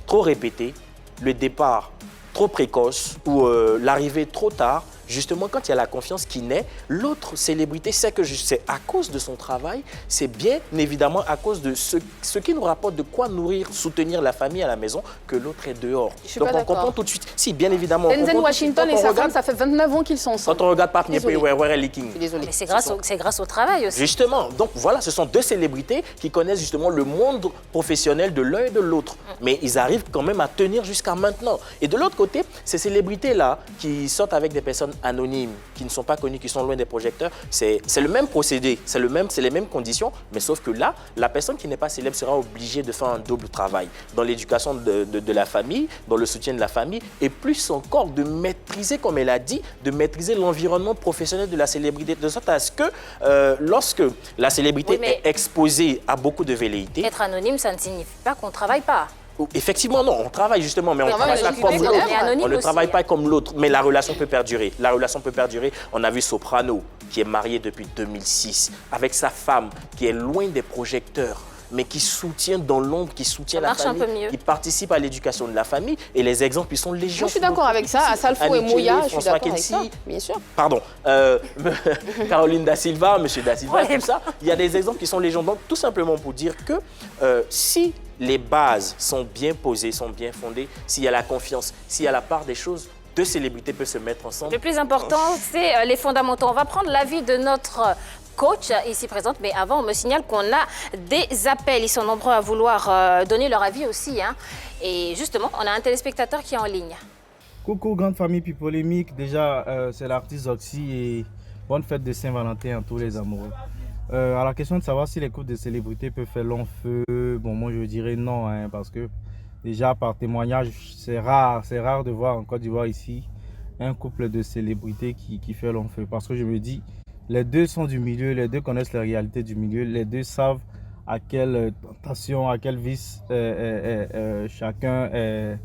trop répétée, le départ trop précoce ou l'arrivée trop tard, justement, quand il y a la confiance qui naît, l'autre célébrité sait que c'est à cause de son travail, c'est bien évidemment à cause de ce qui nous rapporte de quoi nourrir, soutenir la famille à la maison, que l'autre est dehors. Donc on comprend tout de suite. Si, bien évidemment. Denzel Washington et sa femme, ça fait 29 ans qu'ils sont ensemble. Quand on regarde Partner Where Leaking. Mais c'est grâce au travail aussi. Justement. Donc voilà, ce sont deux célébrités qui connaissent justement le monde professionnel de l'un et de l'autre. Mais ils arrivent quand même à tenir jusqu'à maintenant. Et de l'autre côté, ces célébrités-là qui sortent avec des personnes anonymes, qui ne sont pas connus, qui sont loin des projecteurs, c'est le même procédé, c'est les mêmes conditions, mais sauf que là, la personne qui n'est pas célèbre sera obligée de faire un double travail dans l'éducation de la famille, dans le soutien de la famille, et plus encore de maîtriser, comme elle a dit, de maîtriser l'environnement professionnel de la célébrité, de sorte à ce que lorsque la célébrité est exposée à beaucoup de velléités... Être anonyme, ça ne signifie pas qu'on ne travaille pas. Effectivement, non, on travaille justement, mais on ne travaille pas comme l'autre. On ne travaille pas comme l'autre, mais la relation peut perdurer. La relation peut perdurer. On a vu Soprano, qui est marié depuis 2006, avec sa femme, qui est loin des projecteurs, mais qui soutient dans l'ombre, qui soutient la famille, qui participe à l'éducation de la famille. Et les exemples, ils sont légion. Moi, je suis d'accord avec ça. Assalfo et Mouya, je suis d'accord avec ça, bien sûr. Pardon. Caroline Da Silva, Monsieur Da Silva, tout ça. Il y a des exemples qui sont légion. Donc, tout simplement pour dire que si les bases sont bien posées, sont bien fondées, s'il y a la confiance, s'il y a la part des choses, deux célébrités peuvent se mettre ensemble. Le plus important, c'est les fondamentaux. On va prendre l'avis de notre coach ici présente, mais avant, on me signale qu'on a des appels. Ils sont nombreux à vouloir donner leur avis aussi. Hein. Et justement, on a un téléspectateur qui est en ligne. Coucou, grande famille puis polémique. Déjà, c'est l'artiste Oxy et bonne fête de Saint-Valentin à tous les amoureux. À la question de savoir si les couples de célébrités peuvent faire long feu, bon, moi je dirais non, hein, parce que déjà par témoignage, c'est rare de voir en Côte d'Ivoire ici un couple de célébrités qui fait long feu. Parce que je me dis, les deux sont du milieu, les deux connaissent la réalité du milieu, les deux savent à quelle tentation, à quel vice chacun est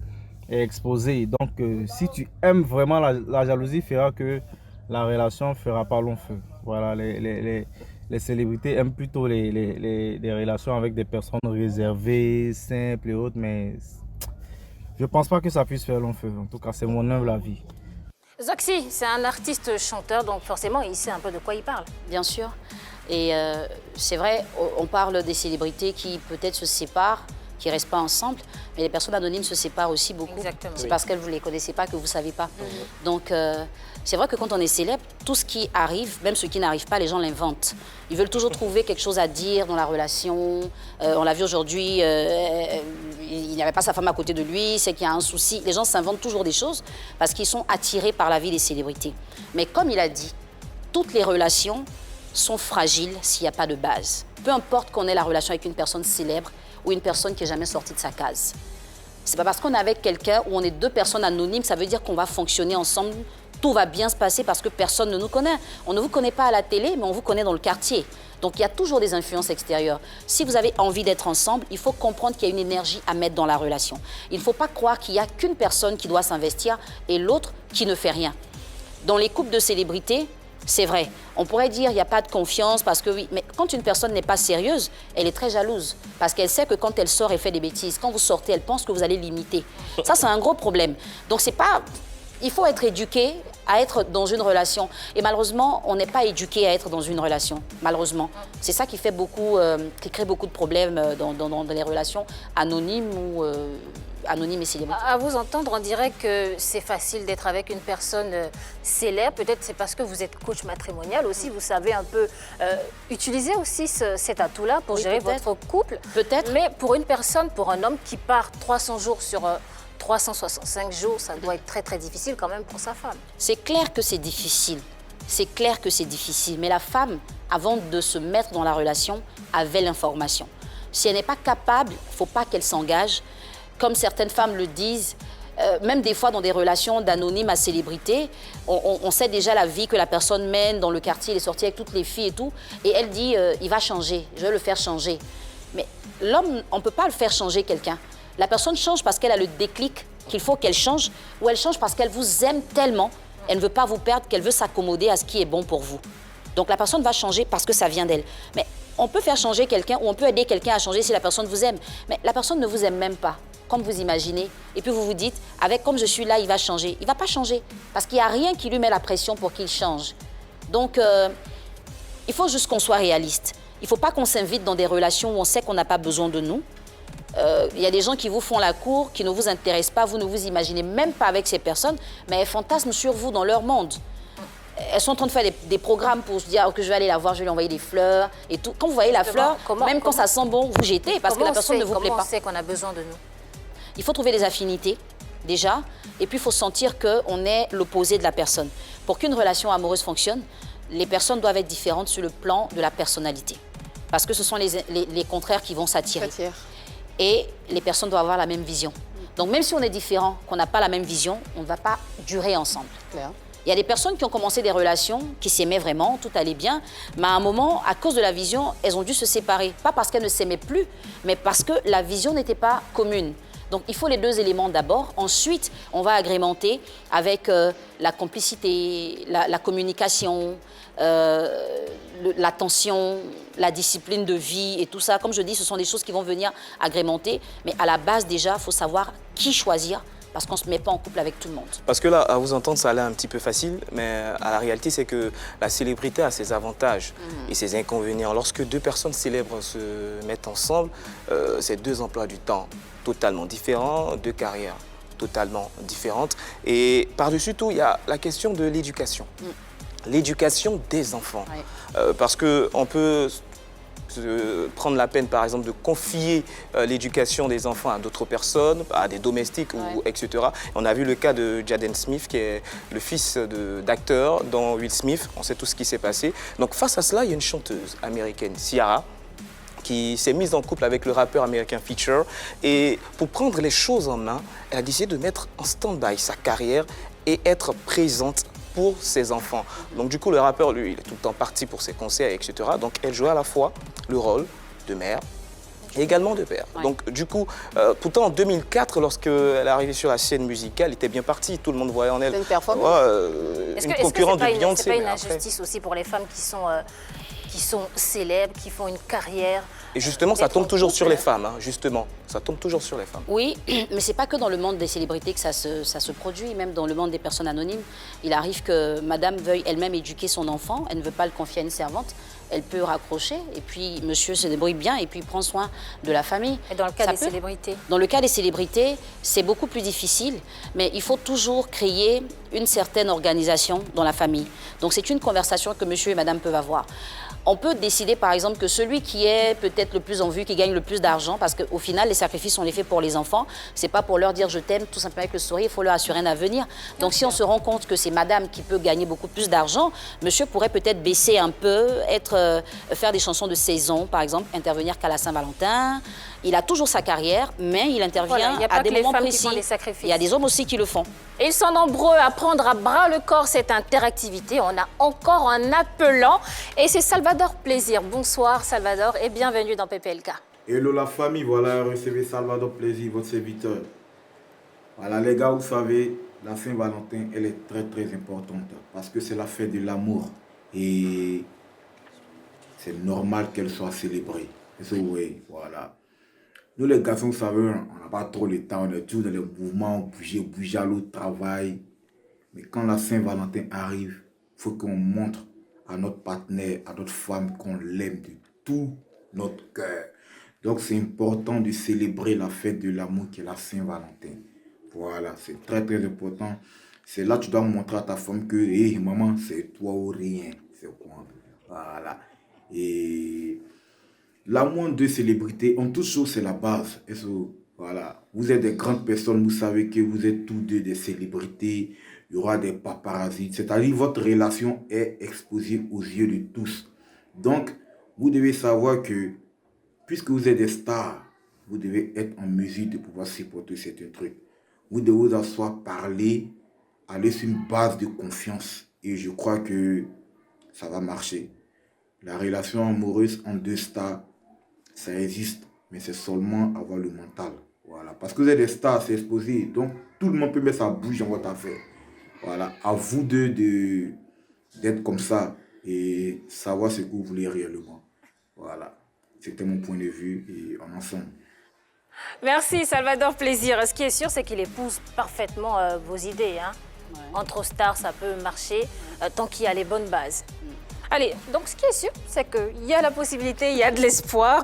exposé. Donc, si tu aimes vraiment, la jalousie fera que la relation ne fera pas long feu. Voilà, les célébrités aiment plutôt les relations avec des personnes réservées, simples et autres, mais je ne pense pas que ça puisse faire long feu. En tout cas, c'est mon humble avis. Zoxy, c'est un artiste chanteur, donc forcément, il sait un peu de quoi il parle. Bien sûr. Et c'est vrai, on parle des célébrités qui peut-être se séparent, qui ne restent pas ensemble, mais les personnes anonymes se séparent aussi beaucoup. C'est parce qu'elles vous les connaissez pas que vous ne savez pas. Donc, c'est vrai que quand on est célèbre, tout ce qui arrive, même ce qui n'arrive pas, les gens l'inventent. Ils veulent toujours trouver quelque chose à dire dans la relation. On l'a vu aujourd'hui, il n'y avait pas sa femme à côté de lui, c'est qu'il y a un souci. Les gens s'inventent toujours des choses parce qu'ils sont attirés par la vie des célébrités. Mais comme il a dit, toutes les relations sont fragiles s'il n'y a pas de base. Peu importe qu'on ait la relation avec une personne célèbre ou une personne qui n'est jamais sortie de sa case. C'est pas parce qu'on est avec quelqu'un ou on est deux personnes anonymes, ça veut dire qu'on va fonctionner ensemble, tout va bien se passer parce que personne ne nous connaît. On ne vous connaît pas à la télé, mais on vous connaît dans le quartier. Donc il y a toujours des influences extérieures. Si vous avez envie d'être ensemble, il faut comprendre qu'il y a une énergie à mettre dans la relation. Il ne faut pas croire qu'il n'y a qu'une personne qui doit s'investir et l'autre qui ne fait rien. Dans les couples de célébrités, c'est vrai. On pourrait dire qu'il n'y a pas de confiance parce que oui, mais quand une personne n'est pas sérieuse, elle est très jalouse parce qu'elle sait que quand elle sort, elle fait des bêtises. Quand vous sortez, elle pense que vous allez l'imiter. Ça, c'est un gros problème. Donc, c'est pas... Il faut être éduqué à être dans une relation. Et malheureusement, on n'est pas éduqué à être dans une relation, malheureusement. C'est ça qui fait beaucoup, qui crée beaucoup de problèmes dans les relations anonymes ou... anonyme et célèbre. À vous entendre, on dirait que c'est facile d'être avec une personne célèbre. Peut-être c'est parce que vous êtes coach matrimonial aussi. Vous savez un peu utiliser aussi cet atout-là pour gérer votre couple. Peut-être. Mais pour une personne, pour un homme qui part 300 jours sur 365 jours, ça doit être très, très difficile quand même pour sa femme. C'est clair que c'est difficile. C'est clair que c'est difficile. Mais la femme, avant de se mettre dans la relation, avait l'information. Si elle n'est pas capable, il ne faut pas qu'elle s'engage. Comme certaines femmes le disent, même des fois dans des relations d'anonyme à célébrité, on sait déjà la vie que la personne mène dans le quartier, elle est sortie avec toutes les filles et tout, et elle dit il va changer, je vais le faire changer. Mais l'homme, on ne peut pas le faire changer quelqu'un. La personne change parce qu'elle a le déclic qu'il faut qu'elle change, ou elle change parce qu'elle vous aime tellement, elle ne veut pas vous perdre, qu'elle veut s'accommoder à ce qui est bon pour vous. Donc la personne va changer parce que ça vient d'elle. Mais on peut faire changer quelqu'un ou on peut aider quelqu'un à changer si la personne vous aime. Mais la personne ne vous aime même pas, comme vous imaginez. Et puis vous vous dites, avec comme je suis là, il va changer. Il ne va pas changer parce qu'il n'y a rien qui lui met la pression pour qu'il change. Donc, il faut juste qu'on soit réaliste. Il ne faut pas qu'on s'invite dans des relations où on sait qu'on n'a pas besoin de nous. Il y a des gens qui vous font la cour, qui ne vous intéressent pas, vous ne vous imaginez même pas avec ces personnes, mais elles fantasment sur vous dans leur monde. Elles sont en train de faire des programmes pour se dire que je vais aller la voir, je vais lui envoyer des fleurs et tout. Quand vous voyez la fleur, même quand ça sent bon, vous jetez parce que la personne ne vous plaît pas. Comment on sait qu'on a besoin de nous? Il faut trouver des affinités, déjà, et puis il faut sentir qu'on est l'opposé de la personne. Pour qu'une relation amoureuse fonctionne, les personnes doivent être différentes sur le plan de la personnalité. Parce que ce sont les contraires qui vont s'attirer. Et les personnes doivent avoir la même vision. Donc même si on est différent, qu'on n'a pas la même vision, on ne va pas durer ensemble. Claire. Il y a des personnes qui ont commencé des relations, qui s'aimaient vraiment, tout allait bien, mais à un moment, à cause de la vision, elles ont dû se séparer. Pas parce qu'elles ne s'aimaient plus, mais parce que la vision n'était pas commune. Donc il faut les deux éléments d'abord. Ensuite, on va agrémenter avec la complicité, la communication, l'attention, la discipline de vie et tout ça. Comme je dis, ce sont des choses qui vont venir agrémenter. Mais à la base, déjà, il faut savoir qui choisir parce qu'on ne se met pas en couple avec tout le monde. Parce que là, à vous entendre, ça a l'air un petit peu facile, mais à la réalité, c'est que la célébrité a ses avantages et ses inconvénients. Lorsque deux personnes célèbres se mettent ensemble, c'est deux emplois du temps totalement différents, deux carrières totalement différentes. Et par-dessus tout, il y a la question de l'éducation. L'éducation des enfants. Parce qu'on peut prendre la peine, par exemple, de confier l'éducation des enfants à d'autres personnes, à des domestiques, ou, etc. On a vu le cas de Jaden Smith, qui est le fils d'acteur dans Will Smith. On sait tout ce qui s'est passé. Donc face à cela, il y a une chanteuse américaine, Ciara, qui s'est mise en couple avec le rappeur américain Future. Et pour prendre les choses en main, elle a décidé de mettre en stand-by sa carrière et être présente pour ses enfants. Donc du coup, le rappeur, lui, il est tout le temps parti pour ses concerts, etc. Donc elle jouait à la fois le rôle de mère et également de père. Donc du coup, pourtant en 2004, lorsqu'elle est arrivée sur la scène musicale, elle était bien partie, tout le monde voyait en elle une performance. Une concurrente de Beyoncé. C'est pas une injustice aussi pour les femmes qui sont célèbres, qui font une carrière? Et justement, ça tombe toujours sur les femmes, hein, justement. Ça tombe toujours sur les femmes. Oui, mais c'est pas que dans le monde des célébrités que ça se produit, même dans le monde des personnes anonymes. Il arrive que madame veuille elle-même éduquer son enfant, elle ne veut pas le confier à une servante, elle peut raccrocher, et puis monsieur se débrouille bien, et puis prend soin de la famille. Et dans le cas des célébrités? Dans le cas des célébrités, c'est beaucoup plus difficile, mais il faut toujours créer une certaine organisation dans la famille. Donc c'est une conversation que monsieur et madame peuvent avoir. On peut décider, par exemple, que celui qui est peut-être le plus en vue, qui gagne le plus d'argent, parce qu'au final, les sacrifices, on les fait pour les enfants. C'est pas pour leur dire je t'aime, tout simplement avec le sourire, il faut leur assurer un avenir. Donc, si on se rend compte que c'est madame qui peut gagner beaucoup plus d'argent, monsieur pourrait peut-être baisser un peu, faire des chansons de saison, par exemple, intervenir qu'à la Saint-Valentin. Il a toujours sa carrière, mais il intervient à des moments précis. Il y a des hommes aussi qui le font. Et ils sont nombreux à prendre à bras le corps cette interactivité. On a encore un appelant et c'est Salvador Plaisir. Bonsoir Salvador et bienvenue dans PPLK. Hello la famille, voilà, recevez Salvador Plaisir, votre serviteur. Voilà les gars, vous savez, la Saint-Valentin, elle est très très importante parce que c'est la fête de l'amour et c'est normal qu'elle soit célébrée. Oui, voilà. Nous les garçons, vous savez, on n'a pas trop le temps, on est toujours dans les mouvements, on bouge à l'autre travail. Mais quand la Saint-Valentin arrive, il faut qu'on montre à notre partenaire, à notre femme qu'on l'aime de tout notre cœur. Donc c'est important de célébrer la fête de l'amour qui est la Saint-Valentin. Voilà, c'est très très important. C'est là que tu dois montrer à ta femme que, hey, maman, c'est toi ou rien. C'est quoi? Voilà. Et l'amour de célébrité, en toute chose, c'est la base. Et voilà. Vous êtes des grandes personnes, vous savez que vous êtes tous deux des célébrités. Il y aura des paparazzis. C'est-à-dire votre relation est exposée aux yeux de tous. Donc, vous devez savoir que, puisque vous êtes des stars, vous devez être en mesure de pouvoir supporter certains trucs. Vous devez vous asseoir, parler, aller sur une base de confiance. Et je crois que ça va marcher. La relation amoureuse en deux stars, ça existe, mais c'est seulement avoir le mental. Voilà. Parce que vous êtes des stars, c'est exposé. Donc, tout le monde peut mettre sa bouche dans votre affaire. Voilà. À vous deux d'être comme ça et savoir ce que vous voulez réellement. Voilà. C'était mon point de vue et on ensemble. Merci Salvador Plaisir. Ce qui est sûr, c'est qu'il épouse parfaitement vos idées. Hein. Ouais. Entre stars, ça peut marcher tant qu'il y a les bonnes bases. Allez, donc ce qui est sûr, c'est qu'il y a la possibilité, il y a de l'espoir.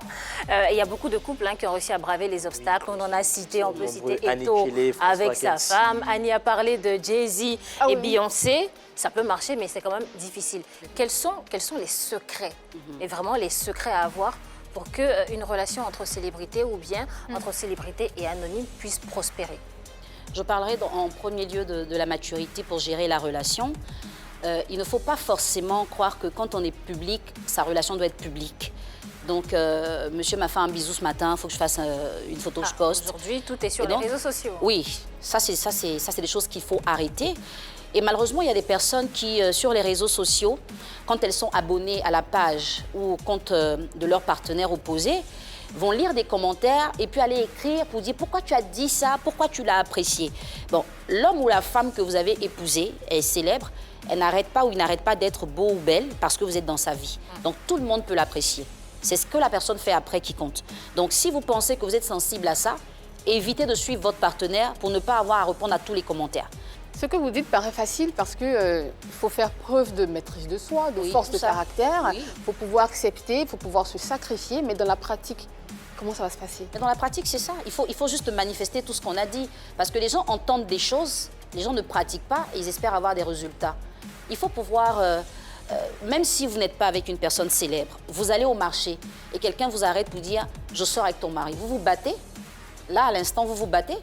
Il y a beaucoup de couples qui ont réussi à braver les obstacles. On en a cité, on peut citer Eto avec sa femme. Annie a parlé de Jay-Z et Beyoncé. Ça peut marcher, mais c'est quand même difficile. Quels sont les secrets, et vraiment les secrets à avoir pour qu'une relation entre célébrités ou bien entre célébrités et anonymes puisse prospérer? Je parlerai en premier lieu de la maturité pour gérer la relation. Il ne faut pas forcément croire que quand on est public, sa relation doit être publique. Donc, monsieur m'a fait un bisou ce matin, il faut que je fasse une photo que je poste. Aujourd'hui, tout est sur les réseaux sociaux. Oui, ça c'est des choses qu'il faut arrêter. Et malheureusement, il y a des personnes qui, sur les réseaux sociaux, quand elles sont abonnées à la page ou au compte de leur partenaire opposé, vont lire des commentaires et puis aller écrire pour dire pourquoi tu as dit ça, pourquoi tu l'as apprécié. Bon, l'homme ou la femme que vous avez épousé est célèbre, elle n'arrête pas ou il n'arrête pas d'être beau ou belle parce que vous êtes dans sa vie. Donc tout le monde peut l'apprécier. C'est ce que la personne fait après qui compte. Donc si vous pensez que vous êtes sensible à ça, évitez de suivre votre partenaire pour ne pas avoir à répondre à tous les commentaires. Ce que vous dites paraît facile parce qu'il faut faire preuve de maîtrise de soi, de force de caractère. Il faut pouvoir accepter, il faut pouvoir se sacrifier, mais dans la pratique, comment ça va se passer? Dans la pratique, c'est ça. Il faut juste manifester tout ce qu'on a dit. Parce que les gens entendent des choses, les gens ne pratiquent pas et ils espèrent avoir des résultats. Il faut pouvoir même si vous n'êtes pas avec une personne célèbre, vous allez au marché et quelqu'un vous arrête pour dire « je sors avec ton mari », vous vous battez? Là, à l'instant, vous vous battez?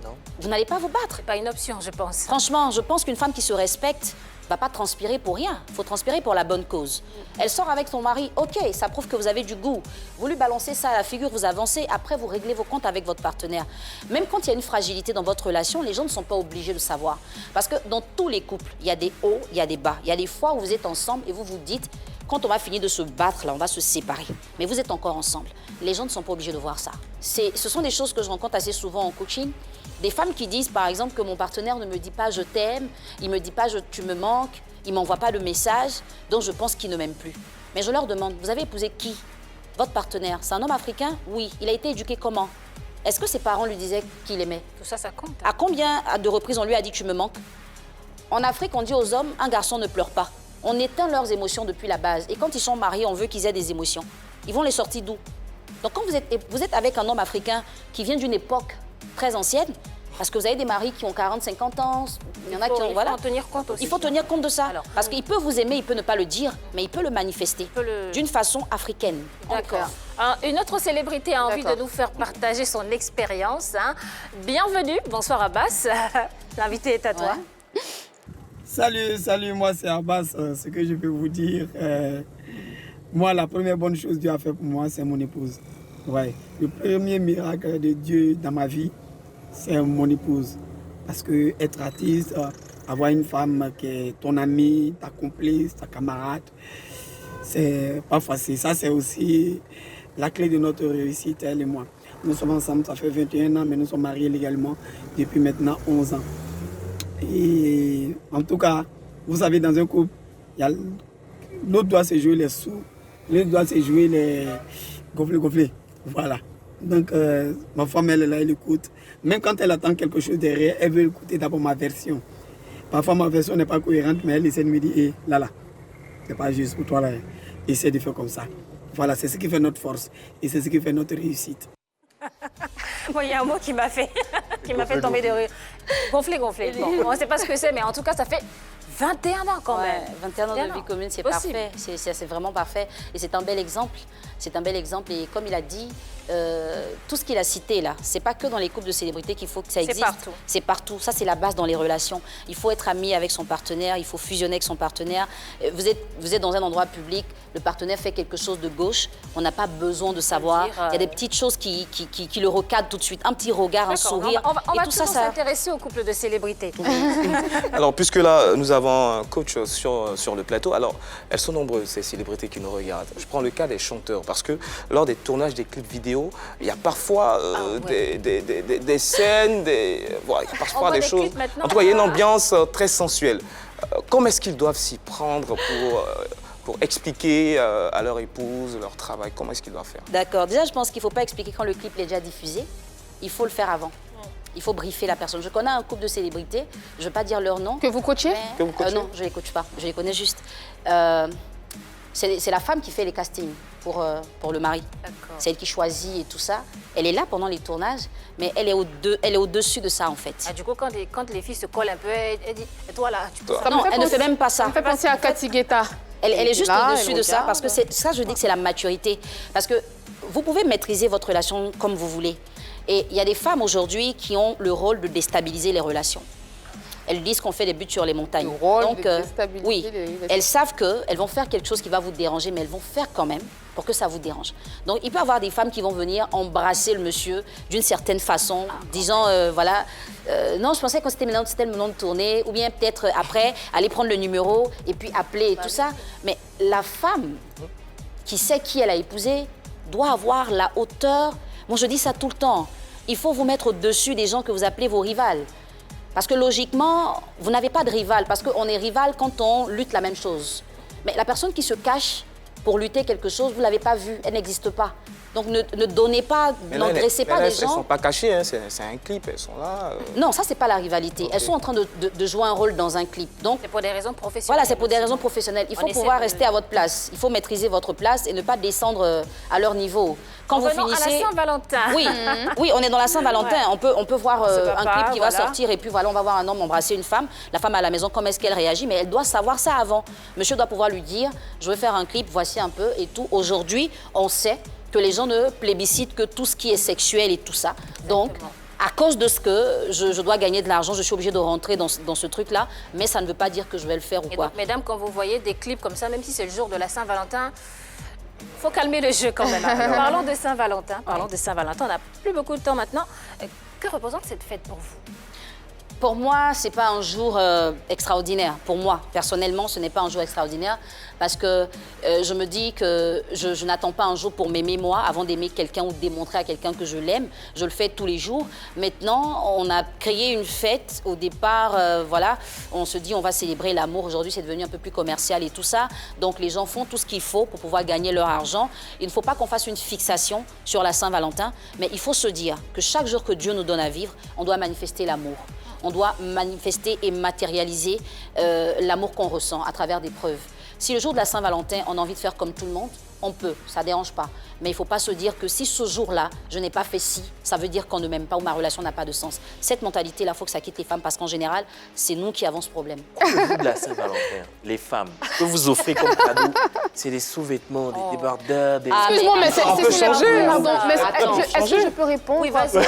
Non. Vous n'allez pas vous battre. C'est pas une option, je pense. Franchement, je pense qu'une femme qui se respecte ne va pas transpirer pour rien. Il faut transpirer pour la bonne cause. Elle sort avec son mari, ok, ça prouve que vous avez du goût. Vous lui balancez ça à la figure, vous avancez, après vous réglez vos comptes avec votre partenaire. Même quand il y a une fragilité dans votre relation, les gens ne sont pas obligés de savoir. Parce que dans tous les couples, il y a des hauts, il y a des bas. Il y a des fois où vous êtes ensemble et vous vous dites, quand on va finir de se battre, là, on va se séparer. Mais vous êtes encore ensemble. Les gens ne sont pas obligés de voir ça. Ce sont des choses que je rencontre assez souvent en coaching. Des femmes qui disent, par exemple, que mon partenaire ne me dit pas « je t'aime », il ne me dit pas « tu me manques », il ne m'envoie pas de message, donc je pense qu'il ne m'aime plus. Mais je leur demande, vous avez épousé qui? Votre partenaire, c'est un homme africain? Oui. Il a été éduqué comment? Est-ce que ses parents lui disaient qu'il aimait? Tout ça, ça compte. À combien de reprises on lui a dit « tu me manques » En Afrique, on dit aux hommes, un garçon ne pleure pas. On éteint leurs émotions depuis la base. Et quand ils sont mariés, on veut qu'ils aient des émotions. Ils vont les sortir d'où? Donc quand vous êtes avec un homme africain qui vient d'une époque très ancienne, parce que vous avez des maris qui ont 40, 50 ans, il y en a qui ont... Voilà. Il faut en tenir compte aussi. Il faut tenir compte de ça. Alors, parce qu'il peut vous aimer, il peut ne pas le dire, mais il peut le manifester d'une façon africaine. D'accord. Une autre célébrité a envie de nous faire partager son expérience. Hein. Bienvenue, bonsoir Abbas. L'invité est à toi. Ouais. Salut, moi c'est Abbas. Ce que je peux vous dire, moi la première bonne chose que Dieu a fait pour moi, c'est mon épouse. Ouais. Le premier miracle de Dieu dans ma vie, c'est mon épouse. Parce que être artiste, avoir une femme qui est ton amie, ta complice, ta camarade, c'est pas facile. Ça, c'est aussi la clé de notre réussite, elle et moi. Nous sommes ensemble, ça fait 21 ans, mais nous sommes mariés légalement depuis maintenant 11 ans. Et en tout cas, vous savez, dans un couple, l'autre doit se jouer les sous, l'autre doit se jouer les gonflés. Voilà. Donc, ma femme, elle est là, elle écoute. Même quand elle attend quelque chose derrière, elle veut écouter d'abord ma version. Parfois, ma version n'est pas cohérente, mais elle essaie de me dire, hé, là, c'est pas juste pour toi, là. Essaie de faire comme ça. Voilà, c'est ce qui fait notre force et c'est ce qui fait notre réussite. Bon, il y a un mot qui m'a fait, tomber de rire. Gonflé. Bon, on ne sait pas ce que c'est, mais en tout cas, ça fait 21 ans quand même. 21 ans de vie commune, c'est parfait. C'est vraiment parfait. Et c'est un bel exemple. C'est un bel exemple. Et comme il a dit, tout ce qu'il a cité là, c'est pas que dans les couples de célébrités qu'il faut que ça existe. C'est partout. Ça, c'est la base dans les relations. Il faut être ami avec son partenaire, il faut fusionner avec son partenaire. Vous êtes dans un endroit public, le partenaire fait quelque chose de gauche, on n'a pas besoin de savoir. Il y a des petites choses qui le recadrent tout de suite. Un petit regard, un sourire. On va toujours s'intéresser aux couples de célébrités. Alors, puisque là, nous avons un coach sur le plateau, alors, elles sont nombreuses, ces célébrités qui nous regardent. Je prends le cas des chanteurs, parce que lors des tournages des clips vidéo, il y a parfois des scènes, il y a parfois des choses... En tout cas, il y a une ambiance très sensuelle. Comment est-ce qu'ils doivent s'y prendre pour expliquer à leur épouse leur travail? Comment est-ce qu'ils doivent faire? D'accord. Déjà, je pense qu'il ne faut pas expliquer quand le clip est déjà diffusé. Il faut le faire avant. Il faut briefer la personne. Je connais un couple de célébrités, je ne vais pas dire leur nom. Que vous coachez? Non, je ne les coach pas. Je les connais juste. C'est la femme qui fait les castings pour le mari. C'est elle qui choisit et tout ça. Elle est là pendant les tournages, mais elle est au-dessus de ça en fait. Ah, du coup, quand les filles se collent un peu, elle dit « toi là, tu peux pas ». Non, elle ne fait même pas ça. Ça me fait penser à Cathy Guetta. Elle est juste au-dessus de ça, parce que ça, je dis que c'est la maturité. Parce que vous pouvez maîtriser votre relation comme vous voulez. Et il y a des femmes aujourd'hui qui ont le rôle de déstabiliser les relations. Elles disent qu'on fait des buts sur les montagnes. Donc, oui, elles savent qu'elles vont faire quelque chose qui va vous déranger, mais elles vont faire quand même pour que ça vous dérange. Donc, il peut y avoir des femmes qui vont venir embrasser le monsieur d'une certaine façon, disant, voilà, non, je pensais que c'était le moment de tourner, ou bien peut-être après, aller prendre le numéro et puis appeler et tout ça. Mais la femme qui sait qui elle a épousé doit avoir la hauteur. Moi, je dis ça tout le temps. Il faut vous mettre au-dessus des gens que vous appelez vos rivales. Parce que logiquement, vous n'avez pas de rival, parce qu'on est rival quand on lutte la même chose. Mais la personne qui se cache pour lutter quelque chose, vous ne l'avez pas vue, elle n'existe pas. Donc ne donnez pas, n'engraissez pas les gens. Elles ne sont pas cachées, hein. C'est un clip, elles sont là. Non, ça, c'est pas la rivalité. Okay. Elles sont en train de jouer un rôle dans un clip. C'est pour des raisons professionnelles. Voilà, c'est pour des raisons professionnelles. Il faut pouvoir rester à votre place. Il faut maîtriser votre place et ne pas descendre à leur niveau. Quand vous finissez... à la Saint-Valentin. Oui, oui, on est dans la Saint-Valentin. Ouais. On peut voir un clip qui va sortir et puis voilà, on va voir un homme embrasser une femme. La femme à la maison, comment est-ce qu'elle réagit? Mais elle doit savoir ça avant. Monsieur doit pouvoir lui dire, je veux faire un clip, voici un peu et tout. Aujourd'hui, on sait que les gens ne plébiscitent que tout ce qui est sexuel et tout ça. Donc, à cause de ce que je dois gagner de l'argent, je suis obligée de rentrer dans ce truc-là, mais ça ne veut pas dire que je vais le faire ou quoi. Donc, mesdames, quand vous voyez des clips comme ça, même si c'est le jour de la Saint-Valentin, il faut calmer le jeu quand même. Parlons de Saint-Valentin. Parlons de Saint-Valentin. On n'a plus beaucoup de temps maintenant. Que représente cette fête pour vous? Pour moi, ce n'est pas un jour extraordinaire. Pour moi, personnellement, ce n'est pas un jour extraordinaire parce que je me dis que je n'attends pas un jour pour m'aimer moi avant d'aimer quelqu'un ou de démontrer à quelqu'un que je l'aime. Je le fais tous les jours. Maintenant, on a créé une fête. Au départ, voilà, on se dit on va célébrer l'amour. Aujourd'hui, c'est devenu un peu plus commercial et tout ça. Donc, les gens font tout ce qu'il faut pour pouvoir gagner leur argent. Il ne faut pas qu'on fasse une fixation sur la Saint-Valentin, mais il faut se dire que chaque jour que Dieu nous donne à vivre, on doit manifester l'amour. On doit manifester et matérialiser l'amour qu'on ressent à travers des preuves. Si le jour de la Saint-Valentin, on a envie de faire comme tout le monde, on peut, ça ne dérange pas. Mais il ne faut pas se dire que si ce jour-là, je n'ai pas fait ci, ça veut dire qu'on ne m'aime pas ou ma relation n'a pas de sens. Cette mentalité-là, il faut que ça quitte les femmes parce qu'en général, c'est nous qui avons ce problème. Le jour de la Saint-Valentin, les femmes, ce que vous offrez comme cadeau, c'est des sous-vêtements, des débardeurs, des... Excuse-moi, mais on peut changer. Est-ce que je peux répondre? Oui, vas-y,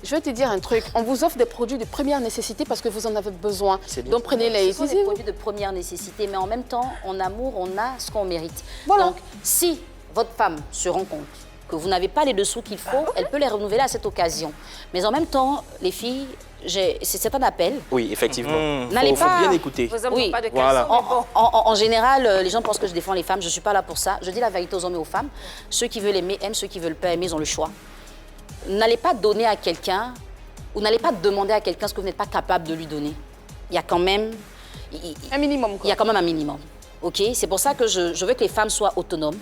je vais te dire un truc. On vous offre des produits de première nécessité parce que vous en avez besoin. Donc prenez-les. Ce sont des produits de première nécessité, mais en même temps, en amour, on a ce qu'on mérite. Voilà. Donc, si votre femme se rend compte que vous n'avez pas les dessous qu'il faut, elle peut les renouveler à cette occasion. Mais en même temps, les filles, c'est un appel. Oui, effectivement. N'allez faut bien écouter. Vos hommes n'ont pas de caleçon, voilà. En général, les gens pensent que je défends les femmes. Je ne suis pas là pour ça. Je dis la vérité aux hommes et aux femmes. Ceux qui veulent aimer aiment, ceux qui ne veulent pas aimer, ils ont le choix. N'allez pas donner à quelqu'un ou n'allez pas demander à quelqu'un ce que vous n'êtes pas capable de lui donner. Il y a quand même... un minimum, quoi. Il y a quand même un minimum. OK? C'est pour ça que je veux que les femmes soient autonomes,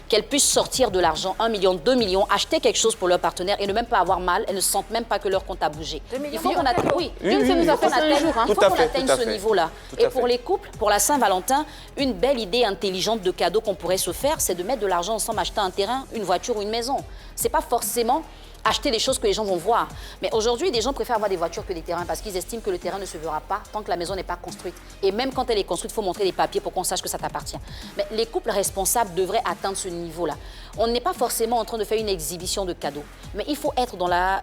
qu'elles puissent sortir de l'argent, 1 million, 2 millions, acheter quelque chose pour leur partenaire et ne même pas avoir mal, elles ne sentent même pas que leur compte a bougé. Il faut qu'on atteigne, ce niveau-là. Et pour les couples, pour la Saint-Valentin, une belle idée intelligente de cadeau qu'on pourrait se faire, c'est de mettre de l'argent ensemble, acheter un terrain, une voiture ou une maison. C'est pas forcément acheter les choses que les gens vont voir. Mais aujourd'hui, des gens préfèrent avoir des voitures que des terrains parce qu'ils estiment que le terrain ne se verra pas tant que la maison n'est pas construite. Et même quand elle est construite, il faut montrer des papiers pour qu'on sache que ça t'appartient. Mais les couples responsables devraient atteindre ce niveau-là. On n'est pas forcément en train de faire une exhibition de cadeaux, mais il faut être dans la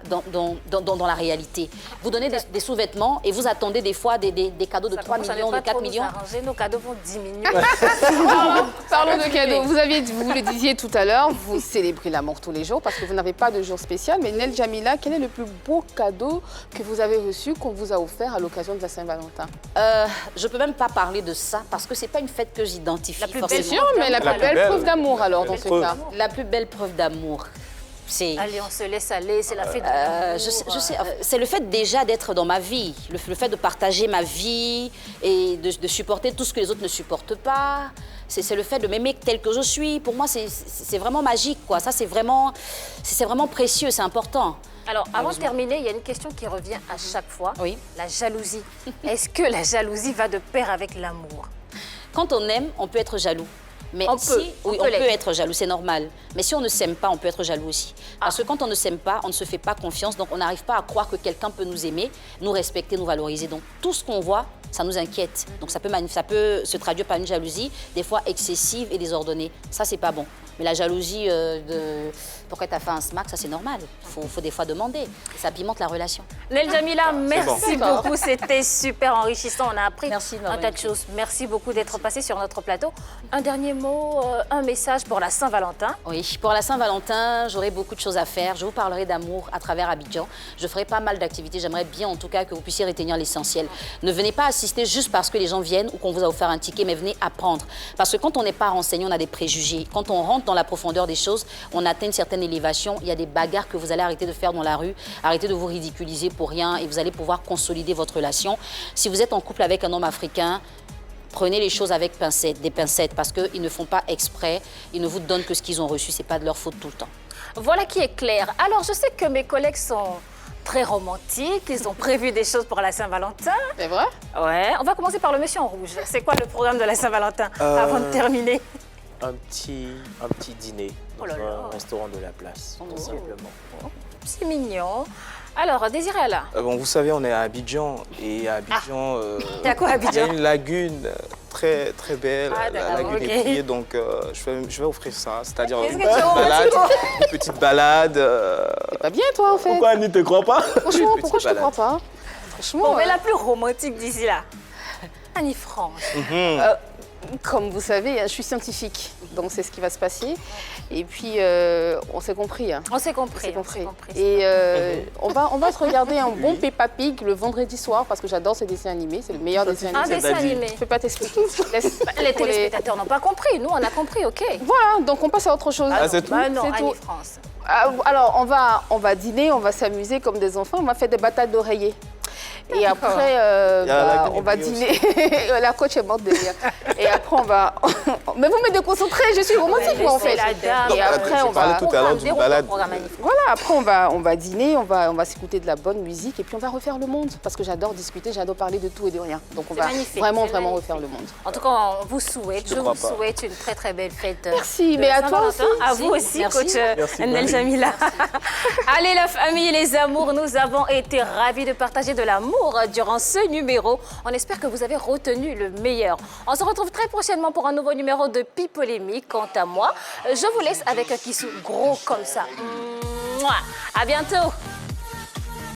réalité. Vous donnez des sous-vêtements et vous attendez des fois des cadeaux de 3 millions, de 4 millions. Nos cadeaux vont diminuer. Parlons de cadeaux. Vous le disiez tout à l'heure, vous célébrez l'amour tous les jours parce que vous n'avez pas de jour spécial. Mais Nel Djamila, quel est le plus beau cadeau que vous avez reçu, qu'on vous a offert à l'occasion de la Saint-Valentin? Je ne peux même pas parler de ça parce que ce n'est pas une fête que j'identifie forcément. Bien sûr, mais la plus belle preuve d'amour alors dans ce cas. La plus belle preuve d'amour. Allez, on se laisse aller, c'est la fête de l'amour. Je sais, c'est le fait déjà d'être dans ma vie, le fait de partager ma vie et de supporter tout ce que les autres ne supportent pas. C'est le fait de m'aimer tel que je suis. Pour moi, c'est vraiment magique, quoi. Ça, c'est vraiment précieux, c'est important. Alors, avant de terminer, il y a une question qui revient à chaque fois. Oui. La jalousie. Est-ce que la jalousie va de pair avec l'amour? Quand on aime, on peut être jaloux. Mais on peut être jaloux, c'est normal. Mais si on ne s'aime pas, on peut être jaloux aussi. Parce que quand on ne s'aime pas, on ne se fait pas confiance, donc on n'arrive pas à croire que quelqu'un peut nous aimer, nous respecter, nous valoriser. Donc tout ce qu'on voit, ça nous inquiète. Donc ça peut se traduire par une jalousie, des fois excessive et désordonnée. Ça, c'est pas bon. Mais la jalousie pourquoi tu as fait un smack, ça c'est normal. Il faut des fois demander. Ça pimente la relation. Nel Djamila, merci beaucoup. C'était super enrichissant. On a appris un tas de choses. Merci beaucoup d'être passé sur notre plateau. Un dernier mot, un message pour la Saint-Valentin. Oui, pour la Saint-Valentin, j'aurai beaucoup de choses à faire. Je vous parlerai d'amour à travers Abidjan. Je ferai pas mal d'activités. J'aimerais bien en tout cas que vous puissiez retenir l'essentiel. Ne venez pas assister juste parce que les gens viennent ou qu'on vous a offert un ticket, mais venez apprendre. Parce que quand on n'est pas renseigné, on a des préjugés. Quand on rentre dans la profondeur des choses, on atteint une certaine élévation. Il y a des bagarres que vous allez arrêter de faire dans la rue, arrêter de vous ridiculiser pour rien et vous allez pouvoir consolider votre relation. Si vous êtes en couple avec un homme africain, prenez les choses avec des pincettes, parce qu'ils ne font pas exprès, ils ne vous donnent que ce qu'ils ont reçu, c'est pas de leur faute tout le temps. Voilà qui est clair. Alors, je sais que mes collègues sont très romantiques, ils ont prévu des choses pour la Saint-Valentin. C'est vrai? Ouais, on va commencer par le monsieur en rouge. C'est quoi le programme de la Saint-Valentin avant de terminer? Un petit dîner dans un restaurant de la place, tout simplement. C'est mignon. Alors, Désiré Alla. Bon, vous savez, on est à Abidjan et à Abidjan, il y a quoi à Abidjan? il y a une lagune très très belle, la lagune est priée, donc je vais offrir ça, c'est-à-dire une petite balade. C'est pas bien toi en fait. Pourquoi Annie ne te croit pas? Franchement, pourquoi je te crois pas? Franchement. Bon, mais la plus romantique d'ici là, Annie France. Comme vous savez, je suis scientifique, donc c'est ce qui va se passer. Et puis, on s'est compris. On s'est compris. Et on va se regarder un bon Peppa Pig le vendredi soir, parce que j'adore ces dessins animés. C'est le meilleur dessin animé. Un dessin animé. Je ne peux pas t'expliquer. Les téléspectateurs n'ont pas compris. Nous, on a compris, OK. Voilà, donc on passe à autre chose. C'est tout. Bah non, C'est tout. Annie France. Alors, on va dîner, on va s'amuser comme des enfants. On va faire des batailles d'oreillers. Et après, on va dîner. La coach est morte de rire. Et après, on va... Mais vous me déconcentrez, je suis romantique, moi, en fait. Et après, on va... tout à l'heure d'une balade. Voilà, après, on va dîner, on va s'écouter de la bonne musique. Et puis, on va refaire le monde. Parce que j'adore discuter, j'adore parler de tout et de rien. Donc, on va vraiment refaire le monde. En tout cas, on vous souhaite, je vous souhaite une très, très belle fête. Merci, mais à toi aussi. À vous aussi, coach Nel Jamila. Allez, la famille, les amours, nous avons été ravis de partager de l'amour durant ce numéro. On espère que vous avez retenu le meilleur. On se retrouve très prochainement pour un nouveau numéro de Pipolémique. Quant à moi, je vous laisse avec un kissou gros comme ça. Mouah. À bientôt.